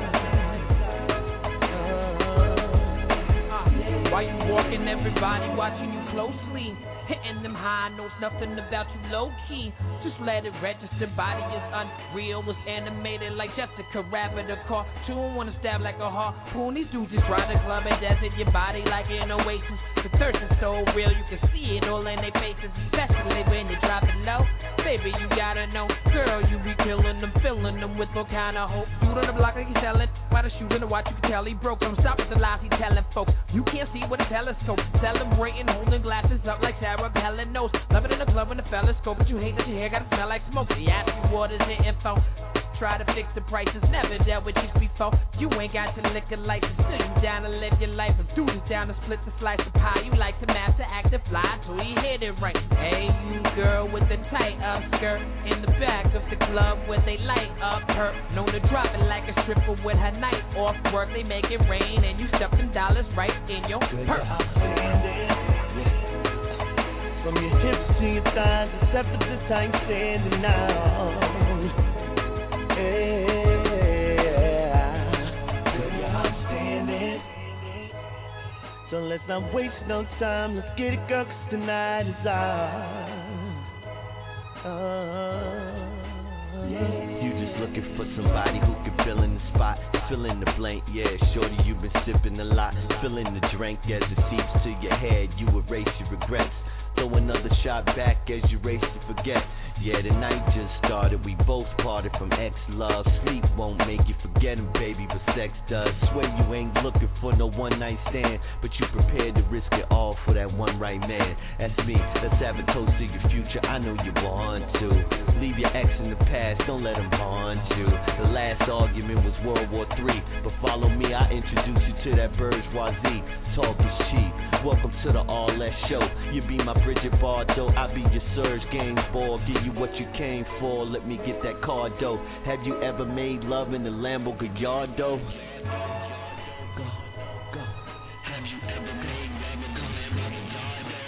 [SPEAKER 2] Why you walking, everybody watching you closely? Hitting them high notes, nothing about you low-key. Just let it register, body is unreal. Was animated like Jessica Rabbit, a cartoon. Wanna stab like a harpoon. These dudes just ride the club and desert your body like an oasis. The thirst is so real, you can see it all in their faces. Especially when they drop it low. Baby, you gotta know, girl, you be killing them, filling them with all kind of hope. Dude on the block like he's selling. Why the shoot in the watch, you can tell he broke. Don't stop with the lies he telling folks. You can't see with a telescope. Celebrating, holding glasses up like Sarah Palin knows. Love it in the club when the fellas go, but you hate that your hair gotta smell like smoke. They ask you what is the info. Try to fix the prices, never dealt with chicks before. You ain't got your liquor license, still you down to live your life. If dude is down to split the slice of pie, you like to master act and fly till you hit it right. Hey, you girl with the tight up skirt in the back of the club where they light up her. Known to drop it like a stripper with her night off work. They make it rain and you stuff them dollars right in your purse. From your hips to your thighs, except for this I ain't standing now. You're outstanding. So let's not waste no time, let's get it, girl, 'cause tonight is ours. You just looking for somebody who can fill in the spot, fill in the blank, yeah, shorty, you been sipping a lot, fill in the drink as it seeps to your head, you erase your regrets. Throw another shot back as you race to forget. Yeah, the night just started, we both parted from ex-love. Sleep won't make you forget him, baby, but sex does. Swear you ain't looking for no one-night stand, but you prepared to risk it all for that one right man. That's me, let's have a toast to your future, I know you want to. Leave your ex in the past, don't let him haunt you. The last argument was World War III, but follow me, I introduce you to that bourgeoisie. Talk is cheap, welcome to the All That Show. You be my Bridget Bardot, I be your Serge Gainsbourg. Give you what you came for, let me get that card though. Have you ever made love in the Lambo Gallardo? Have you ever made love in the Lambo Gallardo?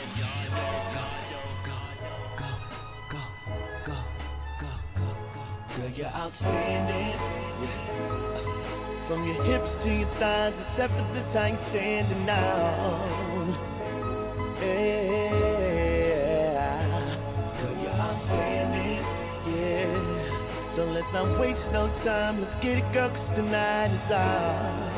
[SPEAKER 2] Girl, you're outstanding. From your hips to your thighs, except for this I ain't standing now. So let's not waste no time, let's get it, girl, 'cause tonight is ours.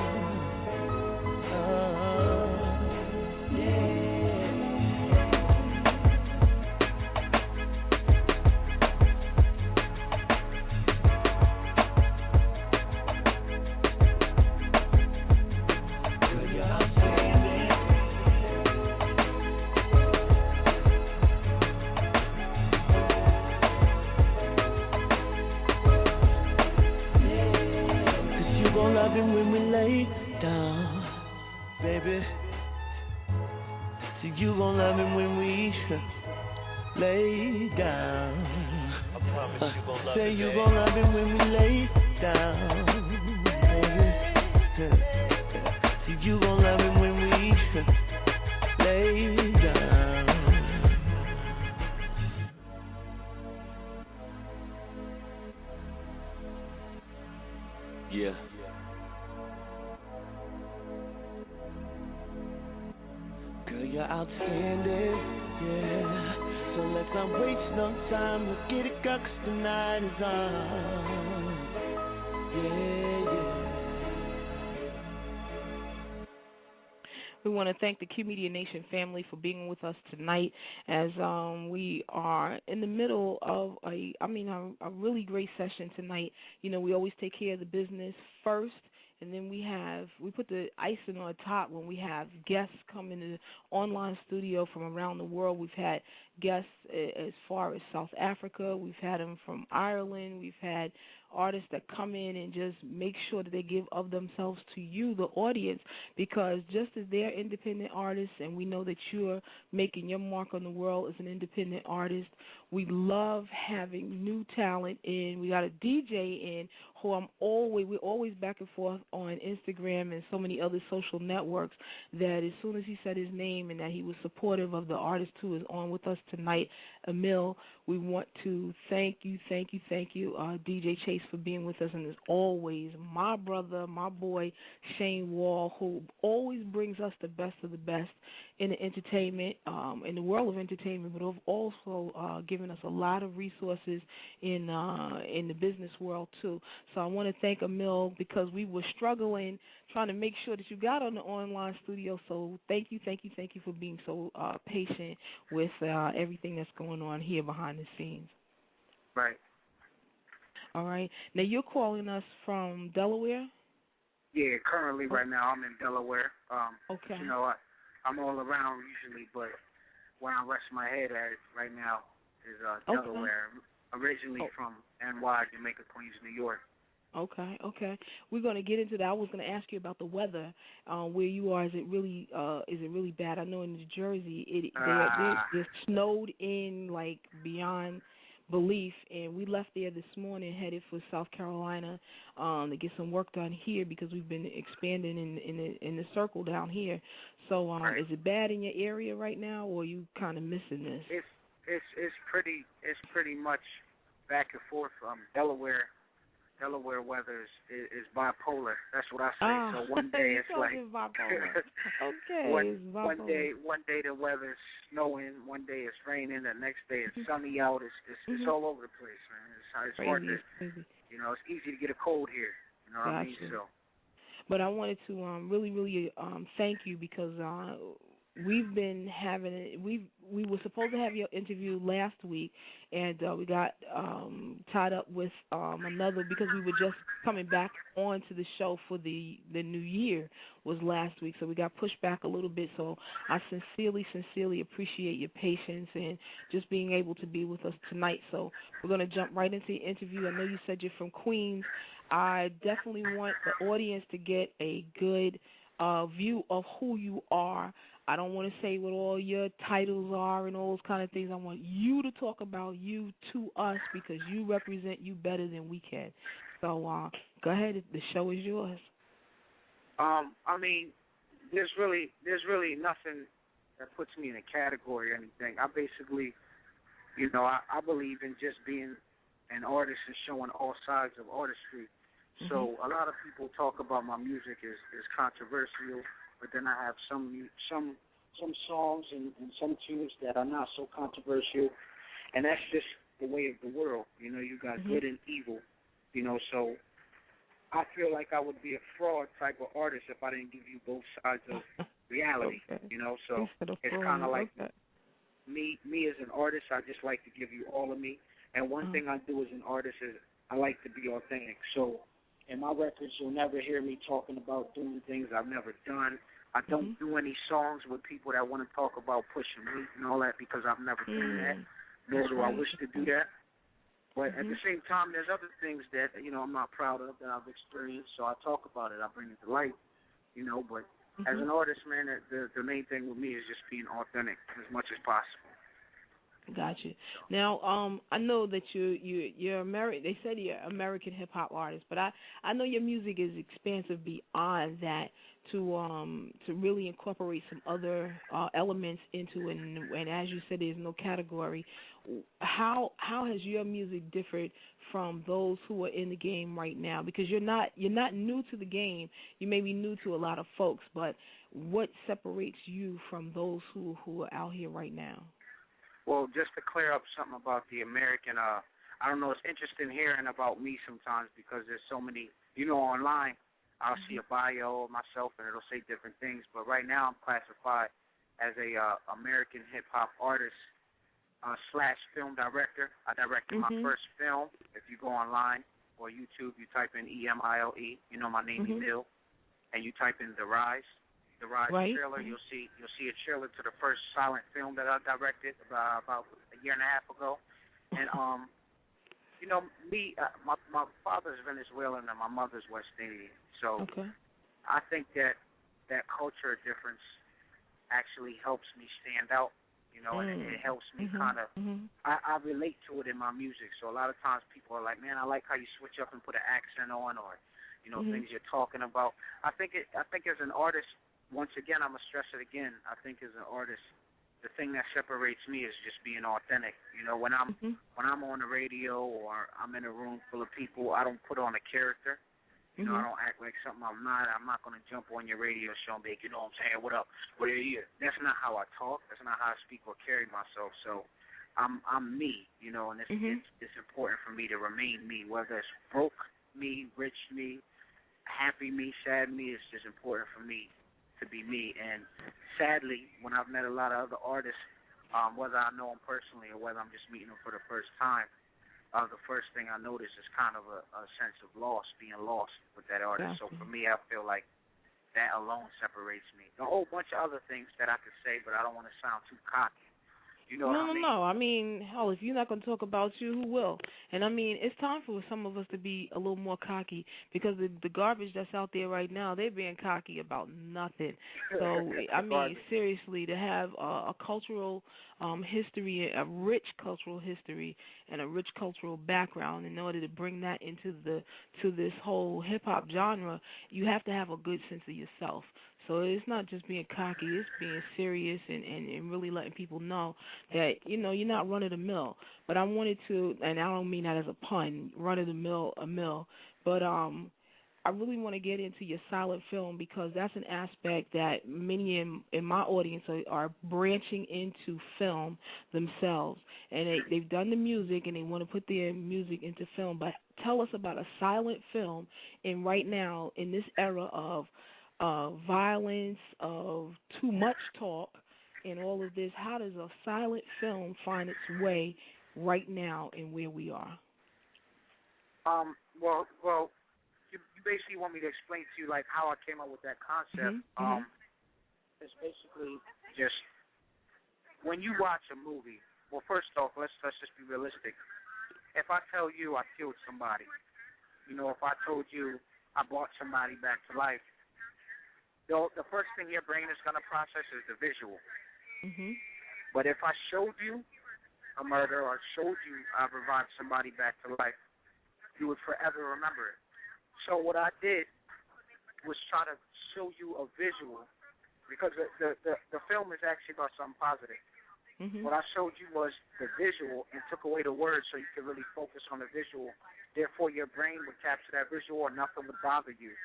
[SPEAKER 2] it when we lay down, baby. See, you gon' love it when we lay down.
[SPEAKER 8] I promise you gon' love
[SPEAKER 2] Say
[SPEAKER 8] it,
[SPEAKER 2] you
[SPEAKER 8] babe.
[SPEAKER 2] gon' love it when we lay down, baby. See, you gon' love it when we lay down. Yeah. Girl, you're outstanding, yeah. So let's not waste no time. Let's get it, girl, 'cause tonight is on. Yeah, yeah.
[SPEAKER 6] We want to thank the QMedia Nation family for being with us tonight as we are in the middle of a really great session tonight. You know, we always take care of the business first, and then we put the icing on top when we have guests come into the online studio from around the world. We've had guests as far as South Africa. We've had them from Ireland. We've had artists that come in and just make sure that they give of themselves to you, the audience, because just as they're independent artists and we know that you're making your mark on the world as an independent artist, we love having new talent in. We got a DJ in who we're always back and forth on Instagram and so many other social networks, that as soon as he said his name and that he was supportive of the artist who is on with us tonight, Emile, we want to thank you, DJ Chase, for being with us, and as always, my brother, my boy, Shane Wall, who always brings us the best of the best in the entertainment, in the world of entertainment, but also given us a lot of resources in the business world too. So I want to thank Emile because we were struggling trying to make sure that you got on the online studio. So thank you for being so patient with everything that's going on here behind the scenes.
[SPEAKER 10] Right.
[SPEAKER 6] All right. Now you're calling us from Delaware?
[SPEAKER 10] Yeah, currently right now I'm in Delaware.
[SPEAKER 6] Okay.
[SPEAKER 10] You know, I'm all around usually, but where I rest my head at right now is Delaware. Originally from NY, Jamaica, Queens, New York.
[SPEAKER 6] Okay. We're going to get into that. I was going to ask you about the weather where you are. Is it really bad? I know in New Jersey they're snowed in like beyond belief, and we left there this morning, headed for South Carolina to get some work done here because we've been expanding in the circle down here. So is it bad in your area right now, or are you kind of missing this?
[SPEAKER 10] It's pretty much back and forth. Delaware weather is bipolar. That's what I say. So one day it's like
[SPEAKER 6] bipolar. Okay.
[SPEAKER 10] one day the weather's snowing, one day it's raining, the next day it's sunny out. It's all over the place, man. It's hard to, you know, it's easy to get a cold here. You know what I mean? So.
[SPEAKER 6] But I wanted to really thank you because we've been having it. We were supposed to have your interview last week, and we got tied up with another because we were just coming back onto the show for the new year was last week, so we got pushed back a little bit. So I sincerely appreciate your patience and just being able to be with us tonight. So we're going to jump right into the interview. I know you said you're from Queens. I definitely want the audience to get a good view of who you are. I don't want to say what all your titles are and all those kind of things. I want you to talk about you to us because you represent you better than we can. So go ahead. The show is yours.
[SPEAKER 10] I mean, there's really nothing that puts me in a category or anything. I basically, you know, I believe in just being an artist and showing all sides of artistry. So a lot of people talk about my music is controversial, but then I have some songs and some tunes that are not so controversial, and that's just the way of the world. You know, you got good and evil. You know, so I feel like I would be a fraud type of artist if I didn't give you both sides of reality. You know, so it's kind of like me as an artist. I just like to give you all of me, and one thing I do as an artist is I like to be authentic. So in my records, you'll never hear me talking about doing things I've never done. I don't do any songs with people that want to talk about pushing me and all that because I've never done that, nor do I wish to do that. But at the same time, there's other things that, you know, I'm not proud of that I've experienced, so I talk about it. I bring it to light, you know. But as an artist, man, the main thing with me is just being authentic as much as possible.
[SPEAKER 6] Gotcha. Now, I know that you're American. They said you're an American hip hop artist, but I know your music is expansive beyond that to really incorporate some other elements into it. And as you said, there's no category. How has your music differed from those who are in the game right now? Because you're not new to the game. You may be new to a lot of folks, but what separates you from those who are out here right now?
[SPEAKER 10] Well, just to clear up something about the American, I don't know, it's interesting hearing about me sometimes because there's so many, you know, online, I'll see a bio of myself and it'll say different things, but right now I'm classified as a American hip-hop artist slash film director. I directed my first film. If you go online or YouTube, you type in Emile, you know my name, Emile, and you type in The Rise trailer, you'll see a trailer to the first silent film that I directed about a year and a half ago. And you know, me, my father's Venezuelan and my mother's West Indian, so I think that culture difference actually helps me stand out, you know, and it helps me kind of, I relate to it in my music. So a lot of times people are like, man, I like how you switch up and put an accent on, or you know, things you're talking about. I think as an artist, once again, I'm going to stress it again, I think as an artist, the thing that separates me is just being authentic. You know, when I'm on the radio or I'm in a room full of people, I don't put on a character. You know, I don't act like something I'm not. I'm not going to jump on your radio show and be like, you know what I'm saying, what up? What are you? That's not how I talk. That's not how I speak or carry myself. So I'm me, you know, and it's important for me to remain me, whether it's broke me, rich me, happy me, sad me. It's just important for me to be me. And sadly, when I've met a lot of other artists, whether I know them personally or whether I'm just meeting them for the first time, the first thing I notice is kind of a sense of loss, being lost with that artist. So for me, I feel like that alone separates me. A whole bunch of other things that I could say, but I don't want to sound too cocky. You know what I mean?
[SPEAKER 6] No. I mean, hell, if you're not going to talk about you, who will? And, I mean, it's time for some of us to be a little more cocky because the garbage that's out there right now, they're being cocky about nothing. So, I mean, seriously, to have a cultural history, a rich cultural history, and a rich cultural background in order to bring that into this whole hip-hop genre, you have to have a good sense of yourself. So it's not just being cocky, it's being serious and really letting people know that, you know, you're not run-of-the-mill. But I wanted to, and I don't mean that as a pun, run-of-the-mill, but I really want to get into your silent film because that's an aspect that many in my audience are branching into film themselves. And they've done the music and they want to put their music into film. But tell us about a silent film in right now in this era of violence, of too much talk, and all of this. How does a silent film find its way right now in where we are?
[SPEAKER 10] Well, you basically want me to explain to you like how I came up with that concept. It's basically just when you watch a movie. Well, first off, let's just be realistic. If I tell you I killed somebody, you know, if I told you I brought somebody back to life, the first thing your brain is going to process is the visual. But if I showed you a murder or showed you I revived somebody back to life, you would forever remember it. So what I did was try to show you a visual, because the film is actually about something positive. What I showed you was the visual and took away the words so you could really focus on the visual. Therefore, your brain would capture that visual and nothing would bother you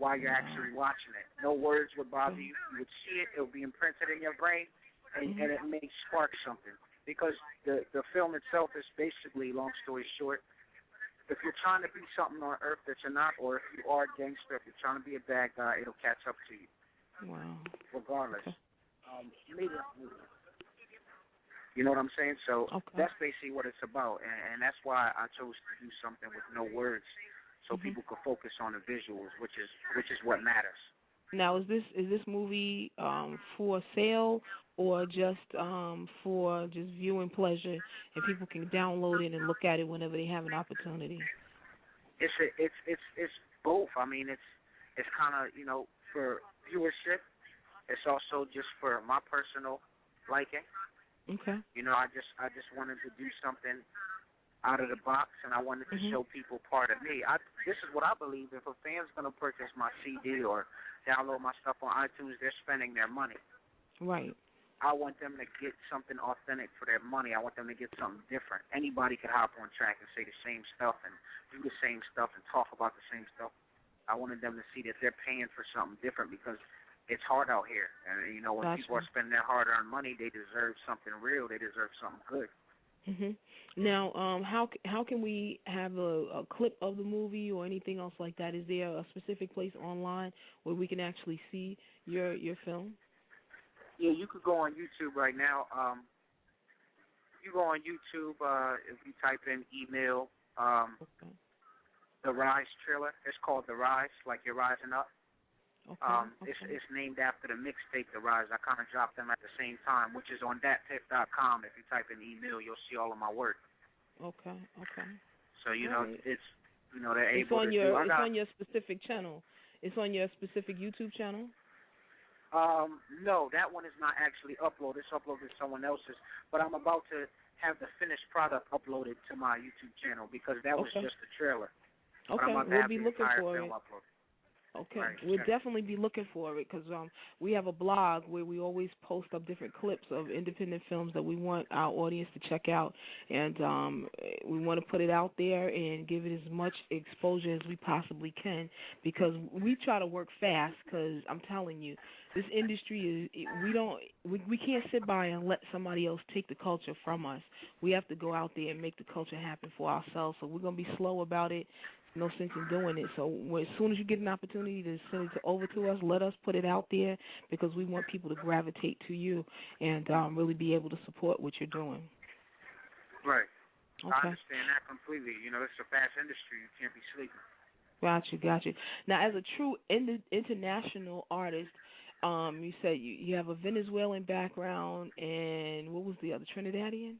[SPEAKER 10] while you're actually watching it. No words would bother you. You would see it. It would be imprinted in your brain, and it may spark something. Because the film itself is basically, long story short, if you're trying to be something on earth that you're not, or if you are a gangster, if you're trying to be a bad guy, it'll catch up to you.
[SPEAKER 6] Wow.
[SPEAKER 10] Regardless. You know what I'm saying? So that's basically what it's about, and that's why I chose to do something with no words, so people could focus on the visuals, which is what matters.
[SPEAKER 6] Now, is this movie for sale, or just for just viewing pleasure, and people can download it and look at it whenever they have an opportunity?
[SPEAKER 10] It's both. I mean, it's kind of, you know, for viewership. It's also just for my personal liking.
[SPEAKER 6] Okay.
[SPEAKER 10] You know, I just wanted to do something out of the box, and I wanted to show people part of me. This is what I believe. If a fan's going to purchase my CD or download my stuff on iTunes, they're spending their money.
[SPEAKER 6] Right.
[SPEAKER 10] I want them to get something authentic for their money. I want them to get something different. Anybody could hop on track and say the same stuff and do the same stuff and talk about the same stuff. I wanted them to see that they're paying for something different because it's hard out here. And, you know, when people are spending their hard-earned money, they deserve something real. They deserve something good.
[SPEAKER 6] Now, how can we have a clip of the movie or anything else like that? Is there a specific place online where we can actually see your film?
[SPEAKER 10] Yeah, you could go on YouTube right now. You go on YouTube if you type in Emile, The Rise trailer. It's called The Rise, like you're rising up. It's named after the mixtape The Rise. I kind of dropped them at the same time, which is on thattip.com. If you type in Emile, you'll see all of my work. Okay. So, you know, it's, you know, they're able to do.
[SPEAKER 6] It's on your specific channel. It's on your specific YouTube channel?
[SPEAKER 10] No, that one is not actually uploaded. It's uploaded to someone else's. But I'm about to have the finished product uploaded to my YouTube channel because that was just the trailer.
[SPEAKER 6] Okay, we'll be looking for it.
[SPEAKER 10] Uploaded.
[SPEAKER 6] Okay,
[SPEAKER 10] Right,
[SPEAKER 6] we'll definitely be looking for it because we have a blog where we always post up different clips of independent films that we want our audience to check out, and we want to put it out there and give it as much exposure as we possibly can because we try to work fast because I'm telling you, this industry is, we can't sit by and let somebody else take the culture from us. We have to go out there and make the culture happen for ourselves, so we're going to be slow about it. No sense in doing it. So as soon as you get an opportunity to send it over to us, let us put it out there because we want people to gravitate to you and really be able to support what you're doing.
[SPEAKER 10] Right.
[SPEAKER 6] Okay.
[SPEAKER 10] I understand that completely. You know, it's a fast industry. You can't be sleeping.
[SPEAKER 6] Got you. Now, as a true international artist, you said you have a Venezuelan background and what was the other, Trinidadian?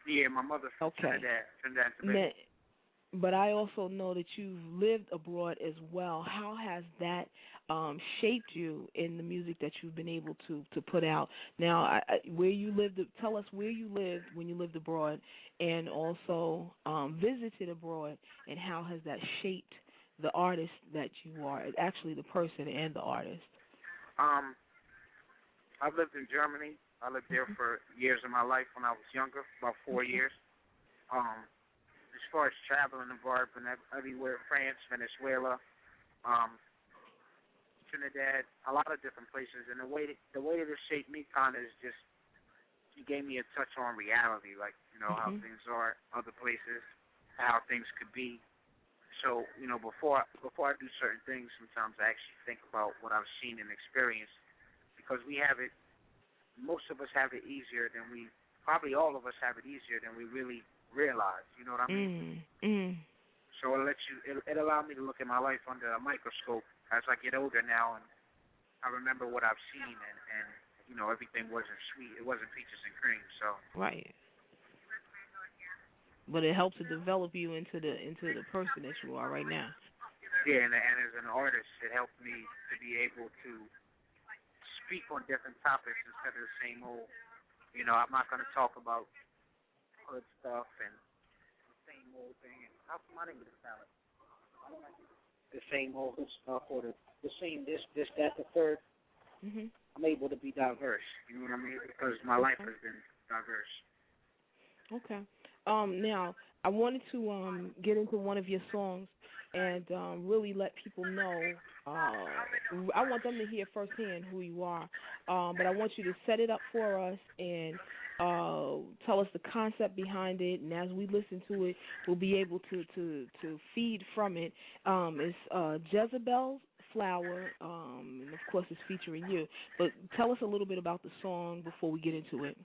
[SPEAKER 10] Yeah, my mother's from Trinidad and Tobago.
[SPEAKER 6] But I also know that you've lived abroad as well. How has that shaped you in the music that you've been able to put out? Now, where you lived, tell us where you lived when you lived abroad, and also visited abroad, and how has that shaped the artist that you are, actually the person and the artist?
[SPEAKER 10] I've lived in Germany. I lived there for years of my life when I was younger, about 4 years. As far as traveling abroad, been everywhere, France, Venezuela, Trinidad, a lot of different places. And the way that it shaped me kind of is just, you gave me a touch on reality, like, you know, how things are other places, how things could be. So, you know, before I do certain things, sometimes I actually think about what I've seen and experienced because we have it, most of us have it easier than probably all of us have it easier than we really realize, you know what I mean? So it allowed me to look at my life under a microscope as I get older now, and I remember what I've seen, and you know, everything wasn't sweet. It wasn't peaches and cream, so.
[SPEAKER 6] Right. But it helps to develop you into the person that you are right now.
[SPEAKER 10] Yeah, and as an artist, it helped me to be able to speak on different topics instead of the same old, you know, I'm not going to talk about hood stuff and the same old thing. And how come I didn't get a salad? I don't like the same old hood stuff or the same this, that, the third. I'm able to be diverse. You know what I mean? Because my life has been diverse.
[SPEAKER 6] Okay. Now, I wanted to get into one of your songs and really let people know. I want them to hear firsthand who you are, but I want you to set it up for us and tell us the concept behind it. And as we listen to it, we'll be able to feed from it. It's Jezebel's Flower, and of course it's featuring you. But tell us a little bit about the song before we get into it.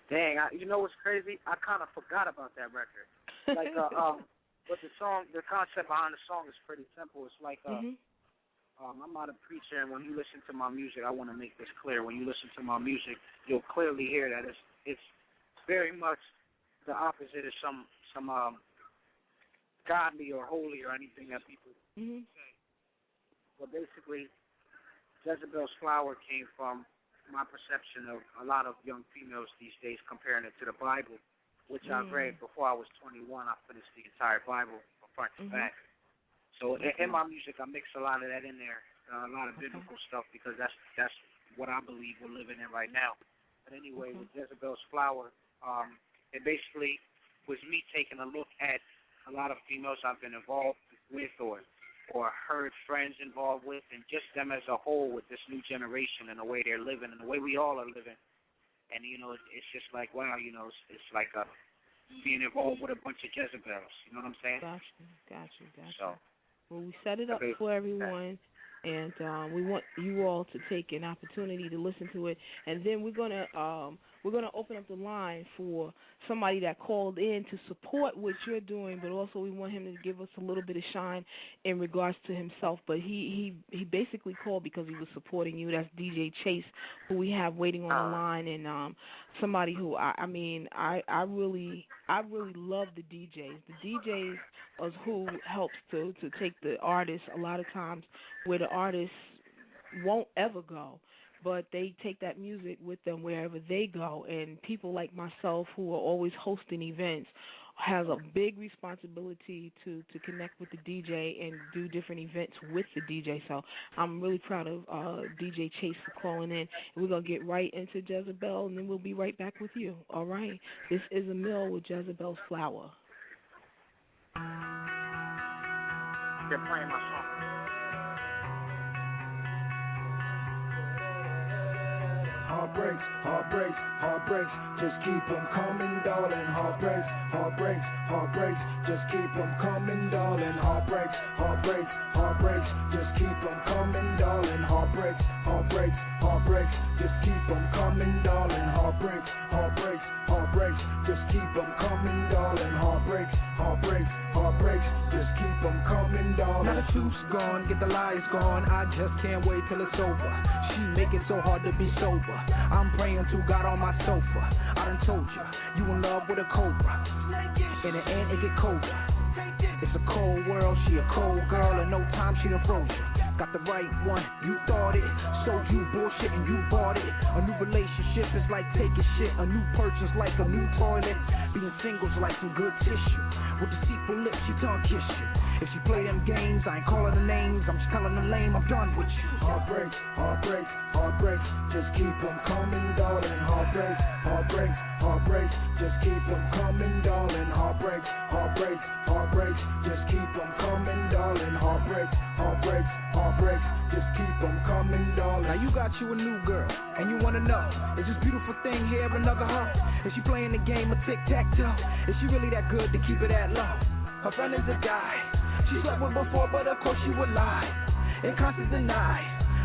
[SPEAKER 10] Dang, you know what's crazy? I kind of forgot about that record. Like, but the concept behind the song is pretty simple. It's like I'm not a preacher, and when you listen to my music, I want to make this clear. When you listen to my music, you'll clearly hear that it's very much the opposite of some godly or holy or anything that people say. But basically, Jezebel's Flower came from my perception of a lot of young females these days comparing it to the Bible, which I've read before I was 21. I finished the entire Bible from front to back. So in my music, I mix a lot of that in there, a lot of biblical stuff, because that's what I believe we're living in right now. But anyway, with Jezebel's Flower, it basically was me taking a look at a lot of females I've been involved with or heard friends involved with, and just them as a whole with this new generation and the way they're living and the way we all are living. And, you know, it's just like, wow, you know, it's like being involved with a bunch of Jezebels. You know what I'm saying?
[SPEAKER 6] Gotcha.
[SPEAKER 10] So,
[SPEAKER 6] well, we set it up for everyone, and we want you all to take an opportunity to listen to it, and then we're gonna open up the line for somebody that called in to support what you're doing, but also we want him to give us a little bit of shine in regards to himself. But he basically called because he was supporting you. That's DJ Chase, who we have waiting on the line, and somebody who I really love the DJs. The DJs is who helps to take the artists a lot of times where the artists won't ever go, but they take that music with them wherever they go. And people like myself, who are always hosting events, has a big responsibility to connect with the DJ and do different events with the DJ. So I'm really proud of DJ Chase for calling in. And we're going to get right into Jezebel, and then we'll be right back with you. All right? This is Emile with Jezebel's Flower.
[SPEAKER 10] They're playing my song.
[SPEAKER 2] Heartbreaks, heartbreaks, heartbreaks, just keep them coming, darling. Heartbreaks, heartbreaks, heartbreaks, just keep them coming, darling. Heartbreaks, heartbreaks, heartbreaks, just keep them coming, darling. Heartbreaks, heartbreaks, heartbreaks, just keep them coming, darling. Heartbreaks, heartbreaks, heartbreaks, just keep them coming, darling. Heartbreaks, heartbreaks, heartbreaks, just keep them coming, darling. Now the truth's gone, get the lies gone. I just can't wait till it's over. She make it so hard to be sober. I'm praying to God on my sofa. I done told you in love with a cobra. In the end, it get colder. It's a cold world, she a cold girl, and no time she done froze you. Got the right one, you thought it. Sold you bullshit and you bought it. A new relationship is like taking shit. A new purchase like a new toilet. Being single's like some good tissue. With deceitful lips, she tongue kiss you. If she play them games, I ain't calling the names. I'm just telling the lame, I'm done with you. Heartbreaks, heartbreaks, heartbreaks, just keep them coming, darling. Heartbreaks, heartbreaks, heartbreaks, just keep them coming, darling. Heartbreaks, heartbreaks, heartbreaks, just keep them coming, darling. Heartbreaks, heartbreaks, heartbreaks, just keep them coming, darling. Now you got you a new girl, and you wanna know, is this beautiful thing here another her? Is she playing the game of tic-tac-toe? Is she really that good to keep it that low? Her friend is a guy she slept with before, but of course she would lie and constantly deny.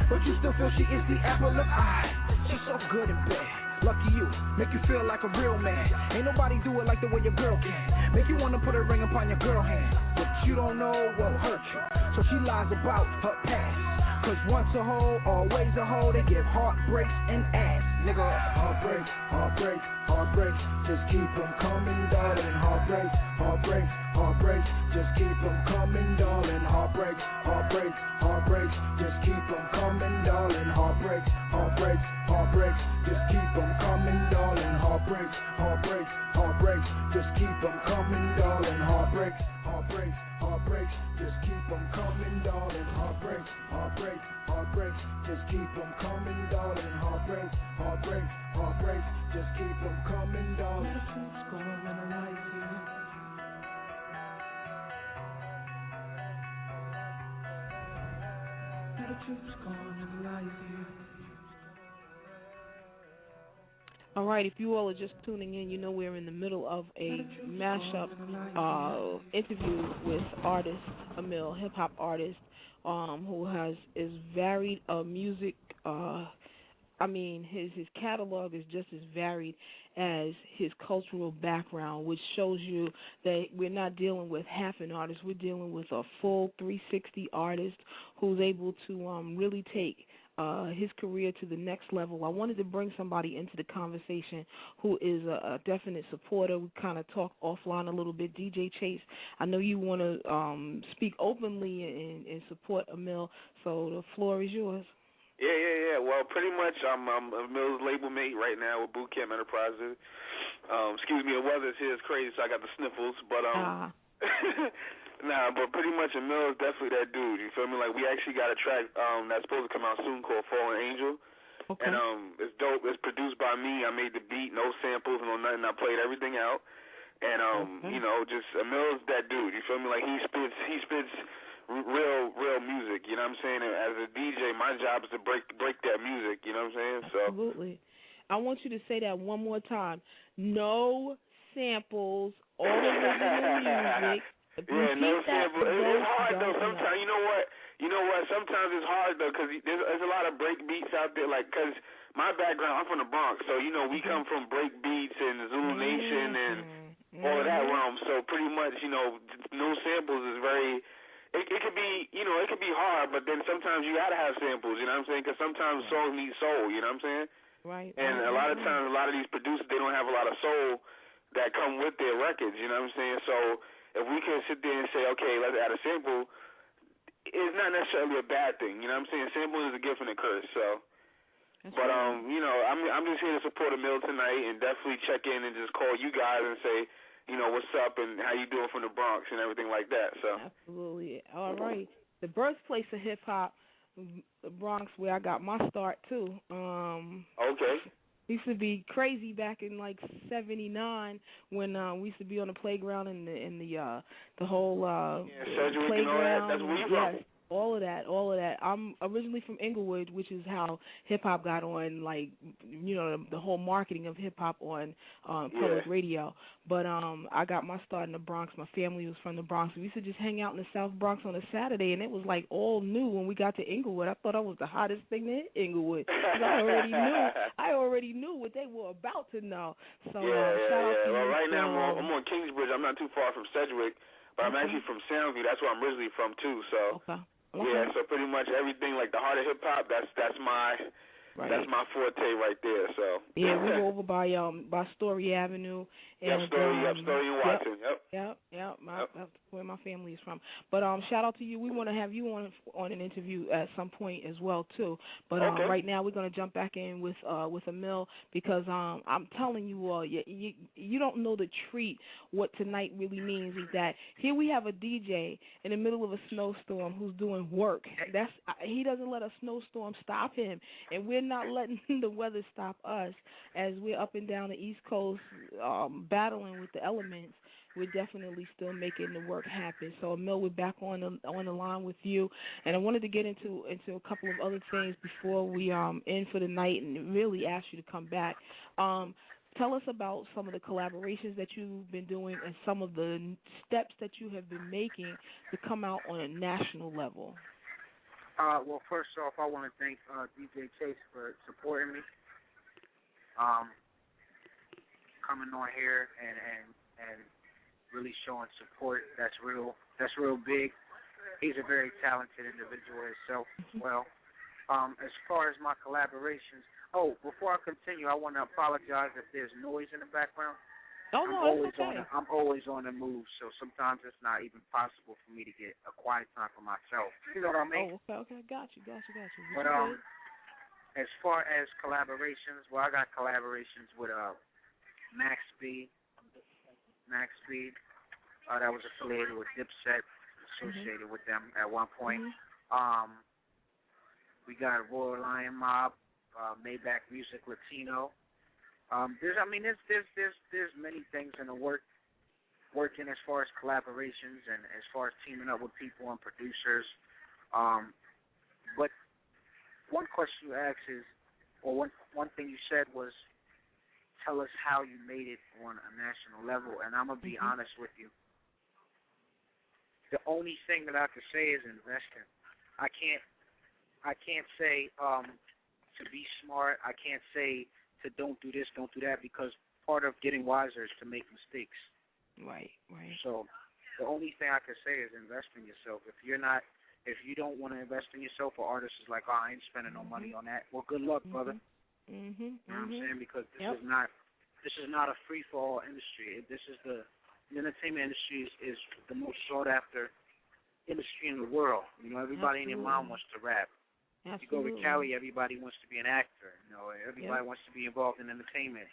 [SPEAKER 2] But you still feel she is the apple of eye. She's so good in bed. Lucky you, make you feel like a real man. Ain't nobody do it like the way your girl can. Make you wanna put a ring upon your girl hand. But you don't know what'll hurt you, so she lies about her past. Cause once a hoe, always a hoe. They give heartbreaks and ass, nigga. Heartbreaks, heartbreaks, heartbreaks, just keep them coming, darling. Heartbreaks, heartbreaks, heartbreaks, just keep them coming, darling. Heartbreaks, heartbreaks, heartbreaks, just keep them coming, darling. Heartbreaks, heartbreaks, heartbreaks, just keep them coming, darling. Heartbreaks, heartbreaks, heartbreaks, just keep them coming, darling. Heartbreaks, heartbreaks, heartbreaks, just keep them coming, darling. Heartbreaks, heartbreaks, heartbreaks, just keep them coming, darling. Heartbreaks, heartbreaks, heartbreaks, just keep them coming, darling. The truth's gonna analyze you. The truth's gonna analyze you.
[SPEAKER 6] All right, if you all are just tuning in, you know we're in the middle of a mashup interview with artist Emile, hip-hop artist, who is varied music I mean, his catalog is just as varied as his cultural background, which shows you that we're not dealing with half an artist. We're dealing with a full 360 artist who's able to really take his career to the next level. I wanted to bring somebody into the conversation who is a definite supporter. We kind of talked offline a little bit. DJ Chase, I know you want to speak openly and support Emile, so the floor is yours.
[SPEAKER 8] Yeah. Well, pretty much I'm Emile's label mate right now with Boot Camp Enterprises. Excuse me, the weather here is crazy, so I got the sniffles. But but pretty much Emile is definitely that dude. You feel me? Like, we actually got a track that's supposed to come out soon called Fallen Angel.
[SPEAKER 6] Okay.
[SPEAKER 8] And it's dope. It's produced by me. I made the beat, no samples, no nothing. I played everything out. And you know, just Emile's that dude. You feel me? Like, he spits real music, you know what I'm saying? And as a DJ, my job is to break that music, you know what I'm saying? So
[SPEAKER 6] absolutely. I want you to say that one more time. No samples, all original music.
[SPEAKER 8] Yeah, no samples. It's hard though. Sometimes, you know what? Sometimes it's hard though, because there's a lot of break beats out there. Like, because my background, I'm from the Bronx, so you know we come from break beats and Zulu Nation and all of that realm. So pretty much, you know, no samples is very. It could be, you know, it could be hard, but then sometimes you gotta have samples, you know what I'm saying? Because sometimes songs need soul, you know what I'm saying?
[SPEAKER 6] Right.
[SPEAKER 8] And a lot of times, a lot of these producers, they don't have a lot of soul that come with their records, you know what I'm saying? So if we can sit there and say, okay, let's add a sample, it's not necessarily a bad thing, you know what I'm saying? Sample is a gift and a curse, so.
[SPEAKER 6] That's
[SPEAKER 8] but
[SPEAKER 6] right.
[SPEAKER 8] you know, I'm just here to support Emile tonight and definitely check in and just call you guys and say, you know, what's up and how you doing from the Bronx and everything like that. So
[SPEAKER 6] absolutely. All right. The birthplace of hip hop, the Bronx, where I got my start too.
[SPEAKER 8] Okay.
[SPEAKER 6] Used to be crazy back in like '79 when we used to be on the playground and the whole
[SPEAKER 8] Sedgwick
[SPEAKER 6] playground.
[SPEAKER 8] And all that. That's where you from.
[SPEAKER 6] Yes. All of that. I'm originally from Inglewood, which is how hip-hop got on, like, you know, the whole marketing of hip-hop on public radio. But I got my start in the Bronx. My family was from the Bronx. We used to just hang out in the South Bronx on a Saturday, and it was, like, all new when we got to Inglewood. I thought I was the hottest thing in Inglewood. I already knew what they were about to know. So, shout out to
[SPEAKER 8] Well,
[SPEAKER 6] you.
[SPEAKER 8] right now I'm on Kingsbridge. I'm not too far from Sedgwick, but I'm actually from Soundview. That's where I'm originally from, too. So.
[SPEAKER 6] Okay.
[SPEAKER 8] Yeah, so pretty much everything like the heart of hip hop, that's my forte right there. So
[SPEAKER 6] yeah, we go over by Story Avenue and
[SPEAKER 8] Story and Watson.
[SPEAKER 6] Yep. That's where my family is from. But shout out to you. We want to have you on an interview at some point as well too. But right now we're going to jump back in with Emile because I'm telling you all, you don't know the treat. What tonight really means is that here we have a DJ in the middle of a snowstorm who's doing work. He doesn't let a snowstorm stop him, and we're not letting the weather stop us as we're up and down the East Coast battling with the elements. We're definitely still making the work happen. So, Emile, we're back on the line with you, and I wanted to get into a couple of other things before we end for the night, and really ask you to come back. Tell us about some of the collaborations that you've been doing and some of the steps that you have been making to come out on a national level.
[SPEAKER 10] Well, first off, I want to thank DJ Chase for supporting me, coming on here and really showing support. That's real big. He's a very talented individual himself as well. As far as my collaborations, before I continue, I want to apologize if there's noise in the background.
[SPEAKER 6] Oh, no, it's okay.
[SPEAKER 10] I'm always on the move, so sometimes it's not even possible for me to get a quiet time for myself. You know what I mean?
[SPEAKER 6] Oh, okay, got you.
[SPEAKER 10] But as far as collaborations, well, I got collaborations with Max Speed. That was affiliated with Dipset, associated with them at one point. We got Royal Lion Mob, Maybach Music Latino. There's many things in the working as far as collaborations and as far as teaming up with people and producers. But one question you asked is, or one thing you said was, tell us how you made it on a national level. And I'm gonna be honest with you. The only thing that I can say is investing. I can't say to be smart. I can't say to don't do this, don't do that, because part of getting wiser is to make mistakes.
[SPEAKER 6] Right.
[SPEAKER 10] So the only thing I can say is invest in yourself. If you don't want to invest in yourself, or artists is like, oh, I ain't spending no money on that. Well, good luck, brother. You know what I'm saying? Because this is not a free for all industry. The entertainment industry is the most sought after industry in the world. You know, everybody and their mom wants to rap. You go to Cali, everybody wants to be an actor. You know, everybody wants to be involved in entertainment.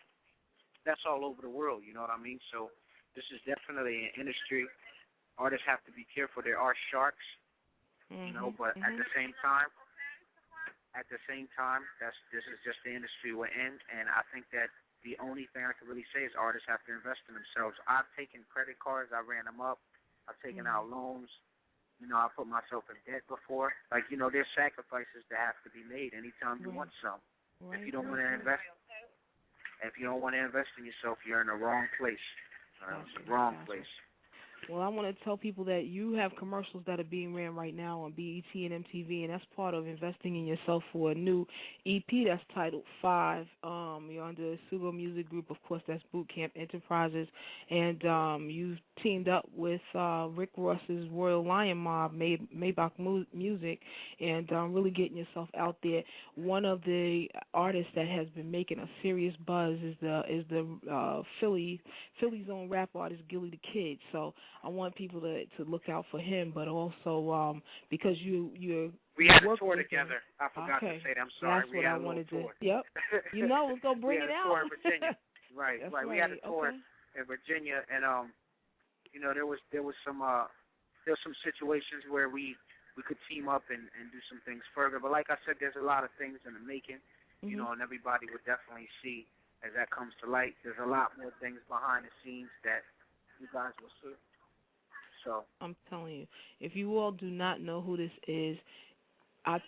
[SPEAKER 10] That's all over the world. You know what I mean? So this is definitely an industry. Artists have to be careful. There are sharks, you know, but at the same time, this is just the industry we're in, and I think that the only thing I can really say is artists have to invest in themselves. I've taken credit cards, I ran them up, I've taken out loans. You know, I put myself in debt before. Like, you know, there's sacrifices that have to be made anytime you want some. If you don't want to invest, in yourself, you're in the wrong place. The wrong place.
[SPEAKER 6] Well, I want to tell people that you have commercials that are being ran right now on BET and MTV, and that's part of investing in yourself for a new EP that's titled 5. You're under Sugo Music Group, of course, that's Boot Camp Enterprises, and you teamed up with Rick Ross's Royal Lion Mob, Maybach Music, and really getting yourself out there. One of the artists that has been making a serious buzz is the Philly's own rap artist, Gilly the Kid. So I want people to look out for him, but also because
[SPEAKER 10] we had a tour together. I forgot to say that. I'm sorry.
[SPEAKER 6] That's what I wanted to. Yep. You know, let's go bring it out.
[SPEAKER 10] We had a tour in Virginia. Right. We had a tour in Virginia, and you know, there was some situations where we could team up and do some things further. But like I said, there's a lot of things in the making, you know, and everybody would definitely see as that comes to light. There's a lot more things behind the scenes that you guys will see. So
[SPEAKER 6] I'm telling you, if you all do not know who this is, I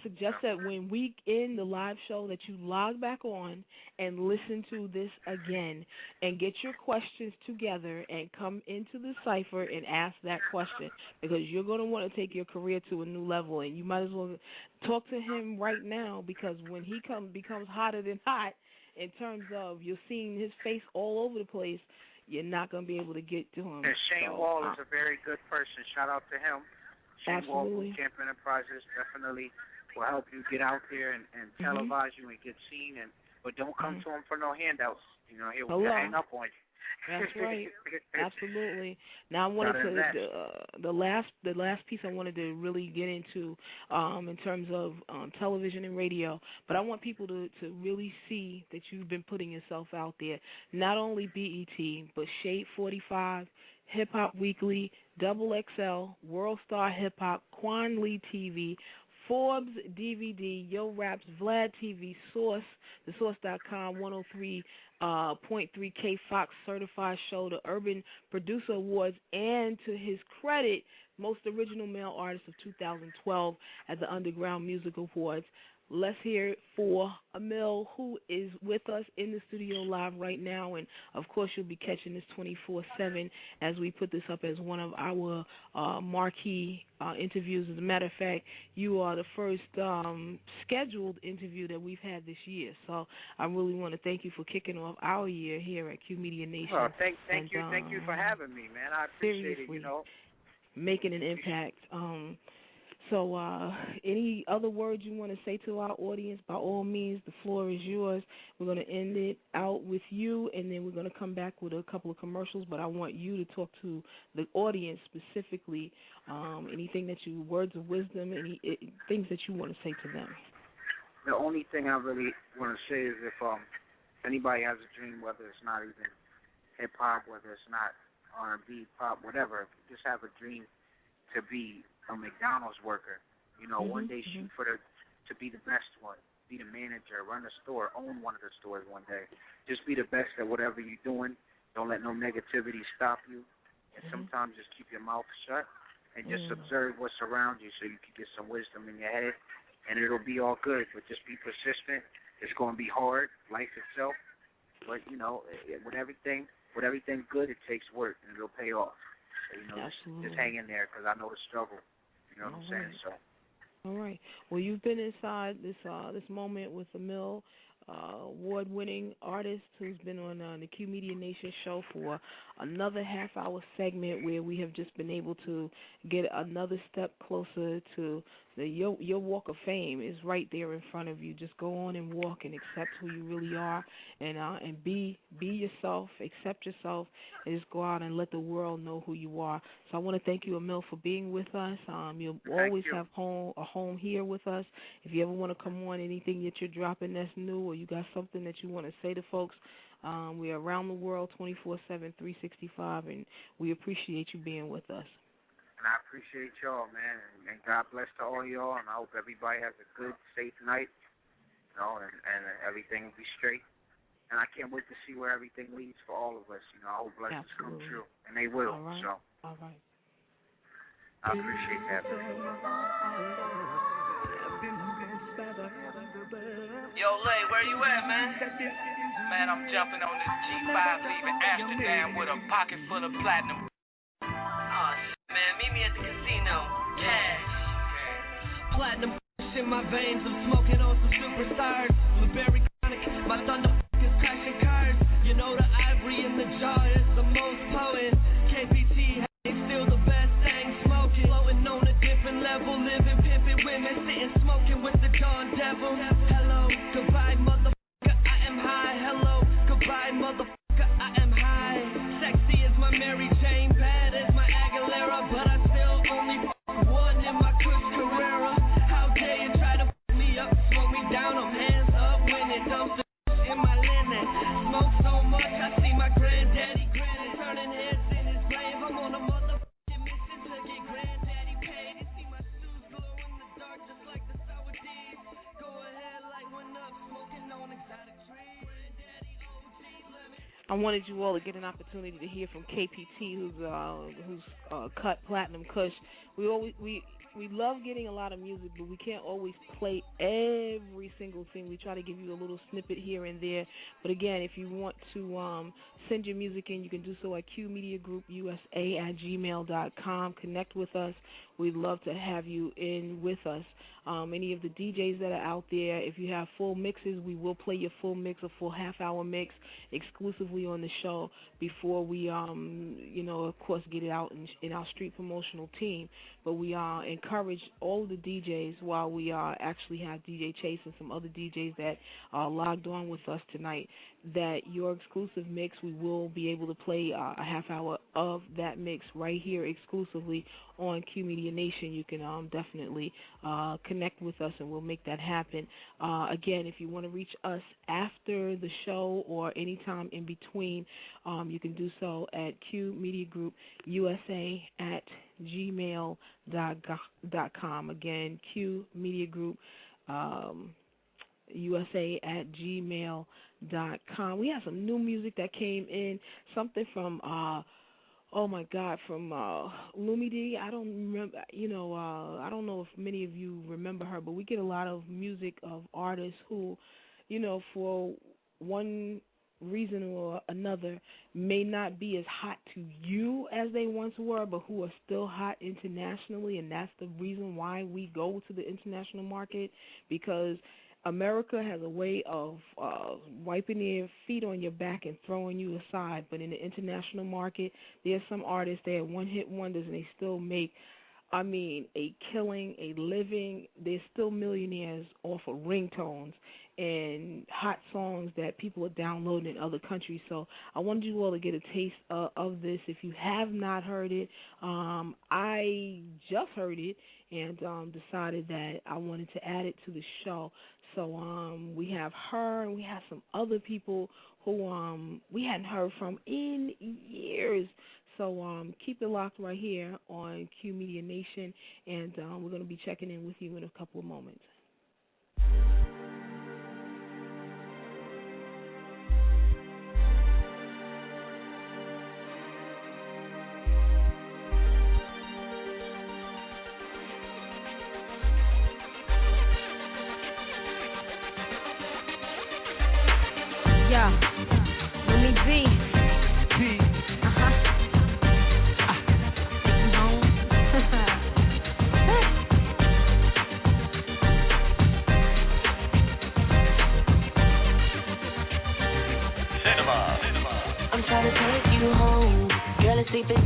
[SPEAKER 6] suggest that when we end the live show that you log back on and listen to this again and get your questions together and come into the cipher and ask that question, because you're going to want to take your career to a new level, and you might as well talk to him right now, because when he becomes hotter than hot in terms of you're seeing his face all over the place, you're not going to be able to get to him.
[SPEAKER 10] And Shane Wall is a very good person. Shout out to him. Shane Wall from Camp Enterprises definitely will help you get out there and televise you and get seen. But don't come to him for no handouts. You know, he'll hang up on you.
[SPEAKER 6] That's right. Absolutely. Now I wanted to the last piece I wanted to really get into in terms of television and radio, but I want people to really see that you've been putting yourself out there. Not only BET, but Shade 45, Hip Hop Weekly, Double XL, World Star Hip Hop, Quan Lee TV, Forbes DVD, Yo Raps, Vlad TV, Source, thesource.com, 103.3K Fox Certified Show, the Urban Producer Awards, and to his credit, Most Original Male Artist of 2012 at the Underground Music Awards. Let's hear it for Emile, who is with us in the studio live right now. And, of course, you'll be catching this 24/7 as we put this up as one of our marquee interviews. As a matter of fact, you are the first scheduled interview that we've had this year. So I really want to thank you for kicking off our year here at QMEDIA Nation.
[SPEAKER 10] Oh, thank you for having me, man. I appreciate it, you know.
[SPEAKER 6] Making an impact. So any other words you want to say to our audience, by all means, the floor is yours. We're going to end it out with you, and then we're going to come back with a couple of commercials, but I want you to talk to the audience specifically, anything that you, words of wisdom, any things that you want to say to them.
[SPEAKER 10] The only thing I really want to say is if anybody has a dream, whether it's not even hip-hop, whether it's not R&B, pop, whatever, if you just have a dream to be a McDonald's worker, you know, one day shoot for to be the best one, be the manager, run a store, own one of the stores one day. Just be the best at whatever you're doing. Don't let no negativity stop you. And sometimes just keep your mouth shut and just observe what's around you so you can get some wisdom in your head, and it'll be all good. But just be persistent. It's going to be hard, life itself. But, you know, with everything good, it takes work, and it'll pay off. So, you know, just hang in there, because I know the struggle. You know what I'm saying? So
[SPEAKER 6] All right. Well, you've been inside this moment with Emile, award-winning artist who's been on the Q Media Nation show for another half-hour segment where we have just been able to get another step closer to your walk of fame is right there in front of you. Just go on and walk and accept who you really are, and be yourself, accept yourself, and just go out and let the world know who you are. So I want to thank you, Emile, for being with us. You'll always have a home here with us. If you ever want to come on, anything that you're dropping that's new, or you got something that you want to say to folks, we're around the world 24/7, 365, and we appreciate you being with us.
[SPEAKER 10] And I appreciate y'all, man, and God bless to all y'all, and I hope everybody has a good, safe night, you know, and everything will be straight. And I can't wait to see where everything leads for all of us, you know. I hope blessings come true, and they will,
[SPEAKER 6] All right.
[SPEAKER 10] so.
[SPEAKER 6] All right.
[SPEAKER 10] I appreciate that.
[SPEAKER 11] Yo, Lay, where you at, man? Man, I'm jumping on this G5 leaving Amsterdam with a pocket full of platinum. Oh, man, meet me at the casino. Cash. Platinum in my veins, I'm smoking on some superstars. Blueberry chronic, my thunder is crashing cards. You know the ivory in the jar is the most potent. KPT, hey, still the best thing smoking. Flowing on a different level, living, pimping women, sitting smoking with the Dawn Devil. Hello, goodbye, motherfucker, I am high. Hello, goodbye, motherfucker, I am high. Sexy as my Mary Jane, bad as my Aguilera, but I still only one in my Chris Carrera. How dare you try to me up, slow me down, I'm hands up when it dumps in my linen. Smoke so much, I see my granddaddy grinning, turning heads in his grave. I'm on a motherfucking mission to get granddaddy paid. You see my shoes glow in the dark just like the sour D's. Go ahead, light one up, smoking on exotic trees. Granddaddy OG, let me.
[SPEAKER 6] I wanted you all to get an opportunity to hear from KPT, who's cut Platinum Kush. We love getting a lot of music, but we can't always play every single thing. We try to give you a little snippet here and there. But again, if you want to send your music in, you can do so at QMediaGroupUSA@gmail.com. Connect with us. We'd love to have you in with us. Any of the DJs that are out there, if you have full mixes, we will play your full mix, a full half-hour mix, exclusively on the show before we, of course, get it out in our street promotional team. But we encourage all of the DJs, while we actually have DJ Chase and some other DJs that are logged on with us tonight, that your exclusive mix, we will be able to play a half hour of that mix right here exclusively on Q Media Nation. You can definitely connect with us, and we'll make that happen. Again, if you want to reach us after the show or anytime in between, you can do so at QMediaGroupUSA@gmail.com. Again, QMediaGroup USA@gmail.com. We have some new music that came in, something from from Lumidi. I don't remember, I don't know if many of you remember her, but we get a lot of music of artists who, for one reason or another may not be as hot to you as they once were, but who are still hot internationally, and that's the reason why we go to the international market, because America has a way of wiping their feet on your back and throwing you aside. But in the international market, there's some artists, they are one-hit wonders, and they still make, a killing, a living. They're still millionaires off of ringtones and hot songs that people are downloading in other countries. So I wanted you all to get a taste of this. If you have not heard it, I just heard it and decided that I wanted to add it to the show. So we have her, and we have some other people who we hadn't heard from in years. So keep it locked right here on Q Media Nation, and we're going to be checking in with you in a couple of moments.
[SPEAKER 7] Yeah, let me be.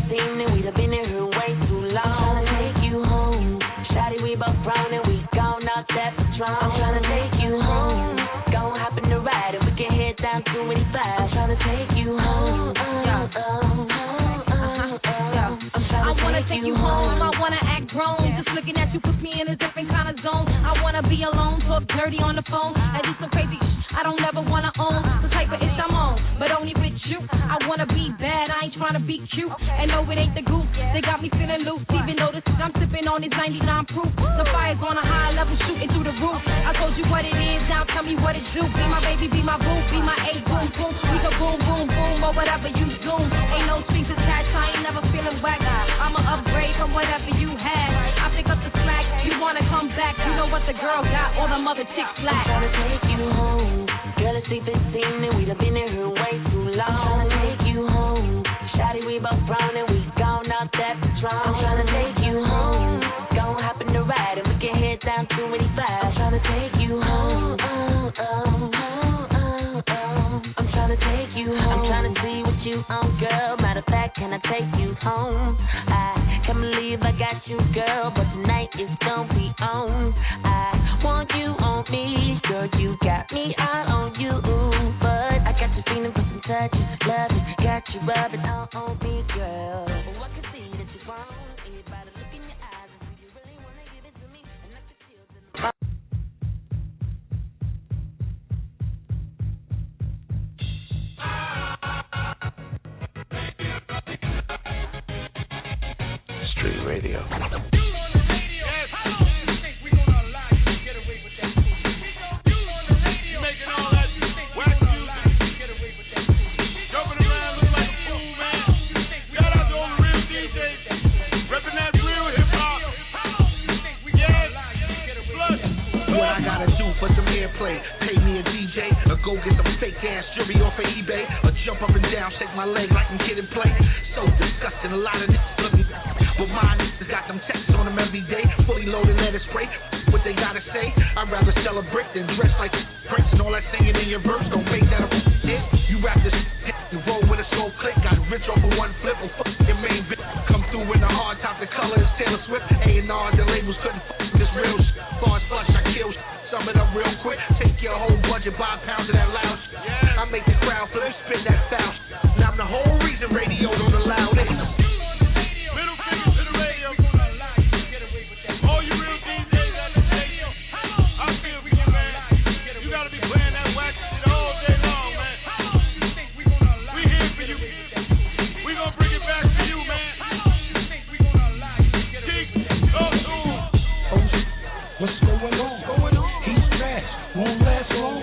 [SPEAKER 2] 15 and we done been in here way too long. I'm tryna take you home. Shawty, we both grown and we gone off that Patron. I'm tryna take you home. Gon' hop in the ride and we can head down 285. I'm tryna take you home.
[SPEAKER 12] I wanna take you home, I wanna act grown. Just looking at you puts me in a different kind of zone. I wanna be alone, talk dirty on the phone. I do some crazy I don't ever wanna own. The type of itch I'm on, but only with you. I wanna be bad, I ain't tryna be cute. And no, it ain't the goose, they got me feeling loose. Even though this I'm sipping on is 99 proof. The fire's on a high level, shooting through the roof. I told you what it is, now tell me what it do. Be my baby, be my boo, be my A, boom, boom. We go boom, boom, boom, or whatever you zoom. Ain't no strings attached, I ain't never feeling whack. I'ma upgrade from whatever you had. I pick up the slack, you wanna come back. You know what the girl got, all the mother chicks slack.
[SPEAKER 2] I'm tryna take you home. Girl, it's 15 and we done been in here way too long. I'm tryna take you home. Shawty, we both grown and we gone off that Patron. I'm tryna take you home. Gon' hop in the ride and we can head down 285. I'm tryna take you home. I'm tryna take you home. I'm tryna see what you on, girl. Matter of fact, can I take you home? I can't believe I got you, girl, but tonight is gonna be on. I want you on me, girl, you got me out on you, but I got you feeling for some touches, love it, got you rubbing all on me, girl. Oh, I can see that you want it, by the look in your eyes, and you really wanna give it to me, and I can feel the
[SPEAKER 13] Street Radio.
[SPEAKER 14] Pay me a DJ, or go get some fake ass jewelry off of eBay, or jump up and down, shake my leg like I'm Kid and Play. So disgusting, a lot of niggas looking, but my niggas got them texts on them every day, fully loaded letter spray. What they gotta say? I'd rather sell a brick than dress like Prince, and all that singing in your verse don't make that a hit. You rap this hit, you roll with a slow click, got rich off of one flip, or fuck your main bitch. Come through in the hard top, the color is Taylor Swift. A&R, the labels couldn't fuck with this real shit. Far as flush, I kill shit. Sum it up real quick, take your whole budget, buy pounds of that loud shit. I make the crowd flip, spin that foul shit. Now I'm the whole reason radio don't allow this.
[SPEAKER 15] Middle finger to the radio. All you real DJs at the radio. I feel we can, man. You gotta be playing that whack shit all day long, man. We here for you. We gonna bring it back for you, man.
[SPEAKER 14] What's going on? He's fast, won't last long.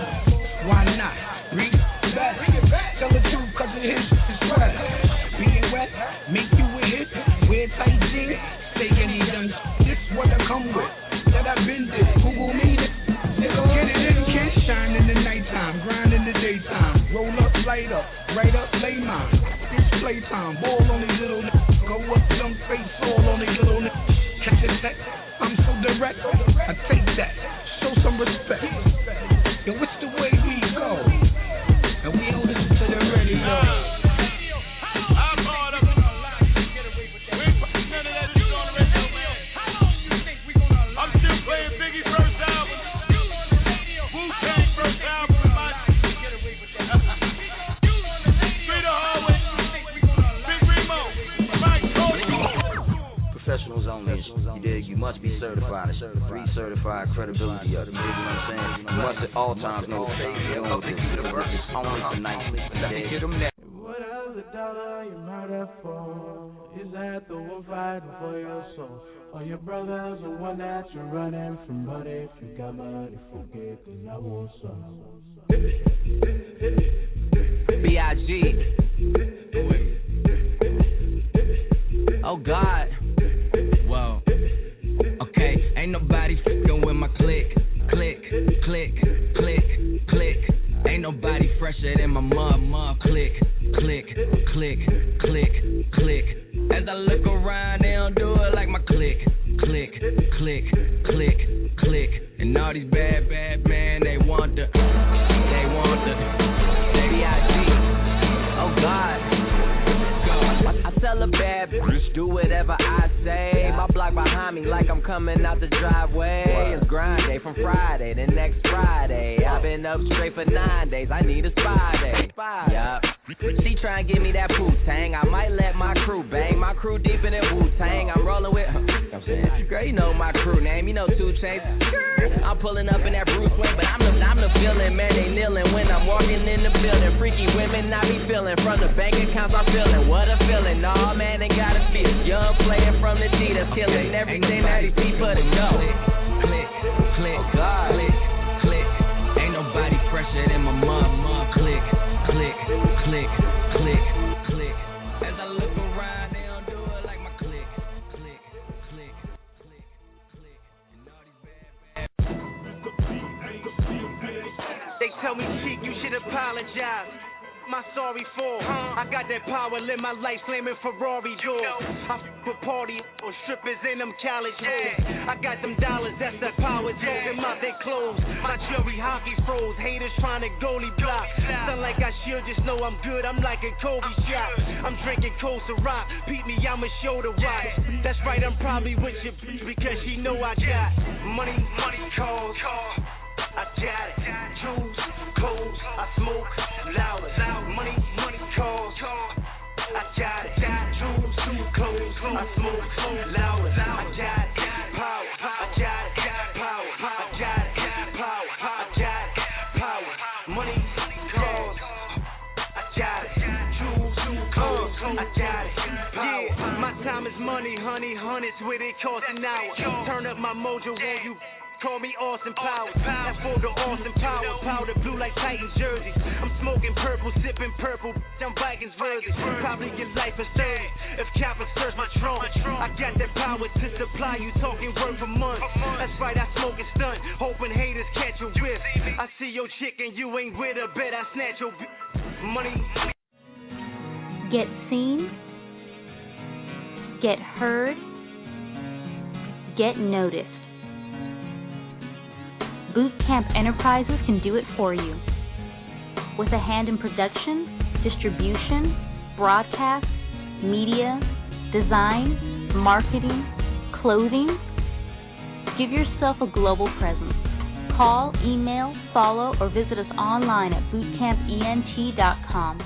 [SPEAKER 14] Why not? Bring it back. Tell the truth, cause it is wet. Being wet, make you a hit. Wear tight jeans, say any done. This what I come with. That I've been there. Google me. Get it in, kid. Shine in the nighttime, grind in the daytime. Roll up, light up, right up, lay mine. It's playtime, ball on these little niggas. Go up, some face, fall on these little niggas. Catch a text, I'm so direct. I take that, show some respect. Yo, it's the way we go, and we don't listen to the radio.
[SPEAKER 15] I'm still playing Biggie's first album. Wu-Tang first album with my Street or Hallway, Big Remo, Mike Cody.
[SPEAKER 16] Professionals only, you dig? You must be certified, recertified credibility of it. You know what I'm saying? You must at all times know what this is only tonight.
[SPEAKER 17] What other dollar you murder for? Is that the one fighting for your soul? Or your brother's the one that you're running from? But if you got money, forget it, I want some.
[SPEAKER 11] B.I.G. Oh God. Whoa. Okay, ain't nobody fucking with my click. Click, click, click, click. Ain't nobody fresher than my mom. Click, click, click, click, click. As I look around, they don't do it like my click. Click, click, click, click. And all these bad men, they want the B.I.G. Oh God. I tell a
[SPEAKER 18] bad bitch, do whatever I say. My block behind me like I'm coming out the driveway. It's grind day from Friday to next Friday. I've been up straight for 9 days, I need a spy day. Yup. She try and give me that Wu-Tang. I might let my crew bang. My crew deep in that Wu-Tang. I'm rolling with girl, you know my crew name. You know 2 Chainz. I'm pulling up in that Bruce Wayne, but I'm the feeling, man. They kneeling when I'm walking in the building. Freaky women I be feeling. From the bank accounts I'm feeling. What a feeling. Nah, man, they gotta feel. Young player from the D that's killing everything that he see for the dough. Click, click, God. Click, click. Ain't nobody fresher than my mom. Click, click, click, click, click. As I look around, they don't do it like my click, click, click, click, click. And all these bad.
[SPEAKER 11] They tell me, Cheek, you should apologize. My sorry for I got that power, live my life slamming Ferrari doors. I f*** a party or strippers in them college halls. I got them dollars, that's the power, jokes them out their clothes. My jury hockey froze, haters trying to goalie block. Sound like I should, just know I'm good, I'm like a Kobe shot. I'm drinking cold Ciroc, Pete me, I'm a shoulder watch. That's right, I'm probably with your bitch because she know I got money, calls. I got it, jewels, clothes, I smoke louder, money, calls, I got it, jewels, clothes, I smoke louder, I got it, power, I got it, power, I got it, power, I got it, power, money, calls, I got it, jewels, clothes, I got it, power. Yeah, my time is money, honey, hundreds with it cost an hour. Turn up my mojo on you. Call me Austin Powers, that for the Austin Power, powder blue like Titan jerseys. I'm smoking purple, sipping purple, I'm Vikings versus. Probably get life is 30 if Kappa search my trunk. I got that power to supply you, talking word for months. That's right, I smoke and stunt, hoping haters catch a whiff. I see your chick and you ain't with her, bet I snatch your money.
[SPEAKER 3] Get seen, get heard, get noticed. Boot Camp Enterprises can do it for you. With a hand in production, distribution, broadcast, media, design, marketing, clothing, give yourself a global presence. Call, email, follow, or visit us online at bootcampent.com.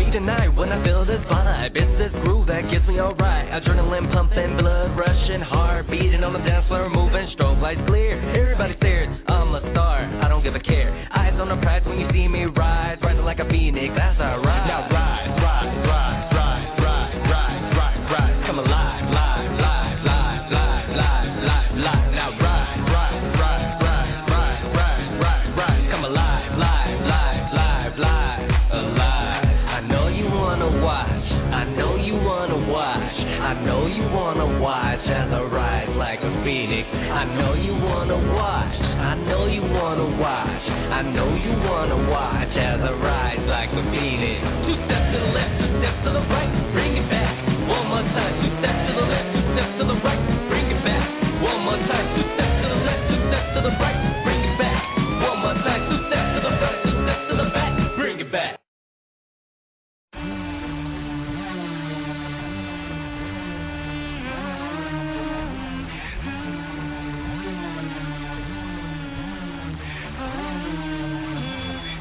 [SPEAKER 18] Tonight when I feel this vibe, it's this groove that gets me alright. Adrenaline pumping, blood rushing, heart beating on the dance floor, moving, strobe lights clear. Everybody stares, I'm a star, I don't give a care. Eyes on the prize when you see me rise, rising like a phoenix, that's alright. Now rise, rise, rise, rise, rise, rise, rise, rise. Come alive, live, live, live, live, live, live, live. Now rise, rise, rise, rise, rise, rise, rise, rise. Come alive, live, live, live, live, alive. I know you wanna watch, I know you wanna watch, I know you wanna watch as I rise like a phoenix. I know you wanna watch, I know you wanna watch, I know you wanna watch as I rise like a phoenix. 2 steps to the left, 2 steps to the right, bring it back. One more time, 2 steps to the left, 2 steps to the right, bring it back. One more time, 2 steps to the left, 2 steps to the right, bring it back. One more time, 2 steps to the right, 2 steps to the back, bring it back.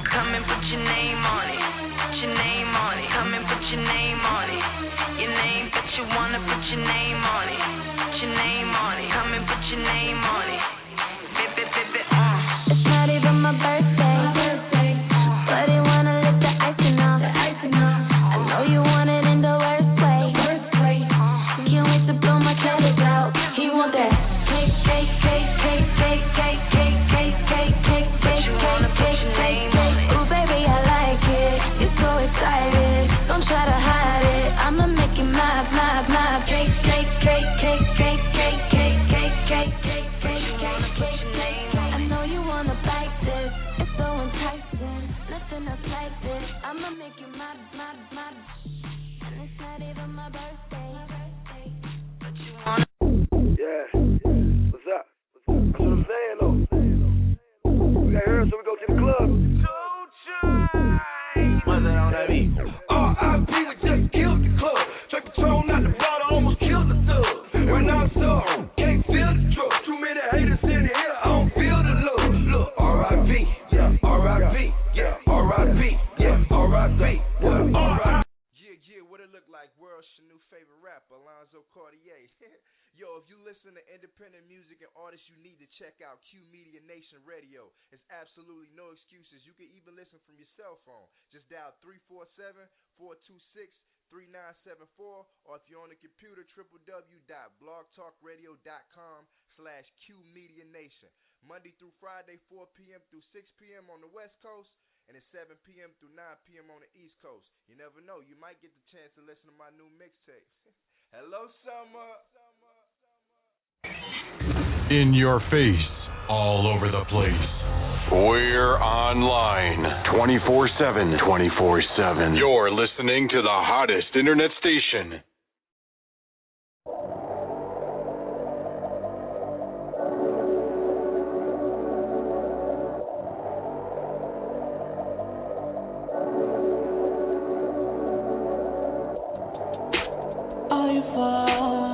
[SPEAKER 11] Come and put your name on it, put your name on it. Come and put your name on it, your name that you wanna put your name on it, put your name on it. Come and put your name on it,
[SPEAKER 4] It's not even my birthday, but I wanna lick the icing off. I know you want it in the worst way. Can't wait to blow my credit out. He want that cake, cake, cake, cake, cake, cake, cake, cake, cake, cake, cake, cake, cake, cake. Ooh, baby, I like it. You're so excited. Don't try to hide it. I'ma make you mad, mad, mad. Cake, cake, cake, cake, cake, cake, cake, cake, cake, cake, cake.
[SPEAKER 2] Yeah. What's up? That's what I'm saying, though. We got here, so we go to the club.
[SPEAKER 15] What's that on that beat? R.I.P. we just killed the club. Straight Patron out the bottle, almost killed the thug. When I'm stuck, can't feel the truck. Too many haters in here, I don't feel the love. Look, R.I.P. Yeah, R.I.P. Yeah, R.I.P. Yeah, R.I.P. Yeah, R.I.P.
[SPEAKER 8] Yeah, what it look like? World's new favorite rapper, Alonzo Cartier. Yo, if you listen to independent music and artists, you need to check out QMEDIA Nation Radio. It's absolutely no excuses. You can even listen from your cell phone. Just dial 347-426-3974, or if you're on the computer, www.blogtalkradio.com/QMedia Nation. Monday through Friday, 4 p.m. through 6 p.m. on the West Coast, and it's 7 p.m. through 9 p.m. on the East Coast. You never know, you might get the chance to listen to my new mixtape. Hello, Summer.
[SPEAKER 9] In your face, all over the place. We're online 24/7. 24/7. You're listening to the hottest internet station.
[SPEAKER 4] Are you far?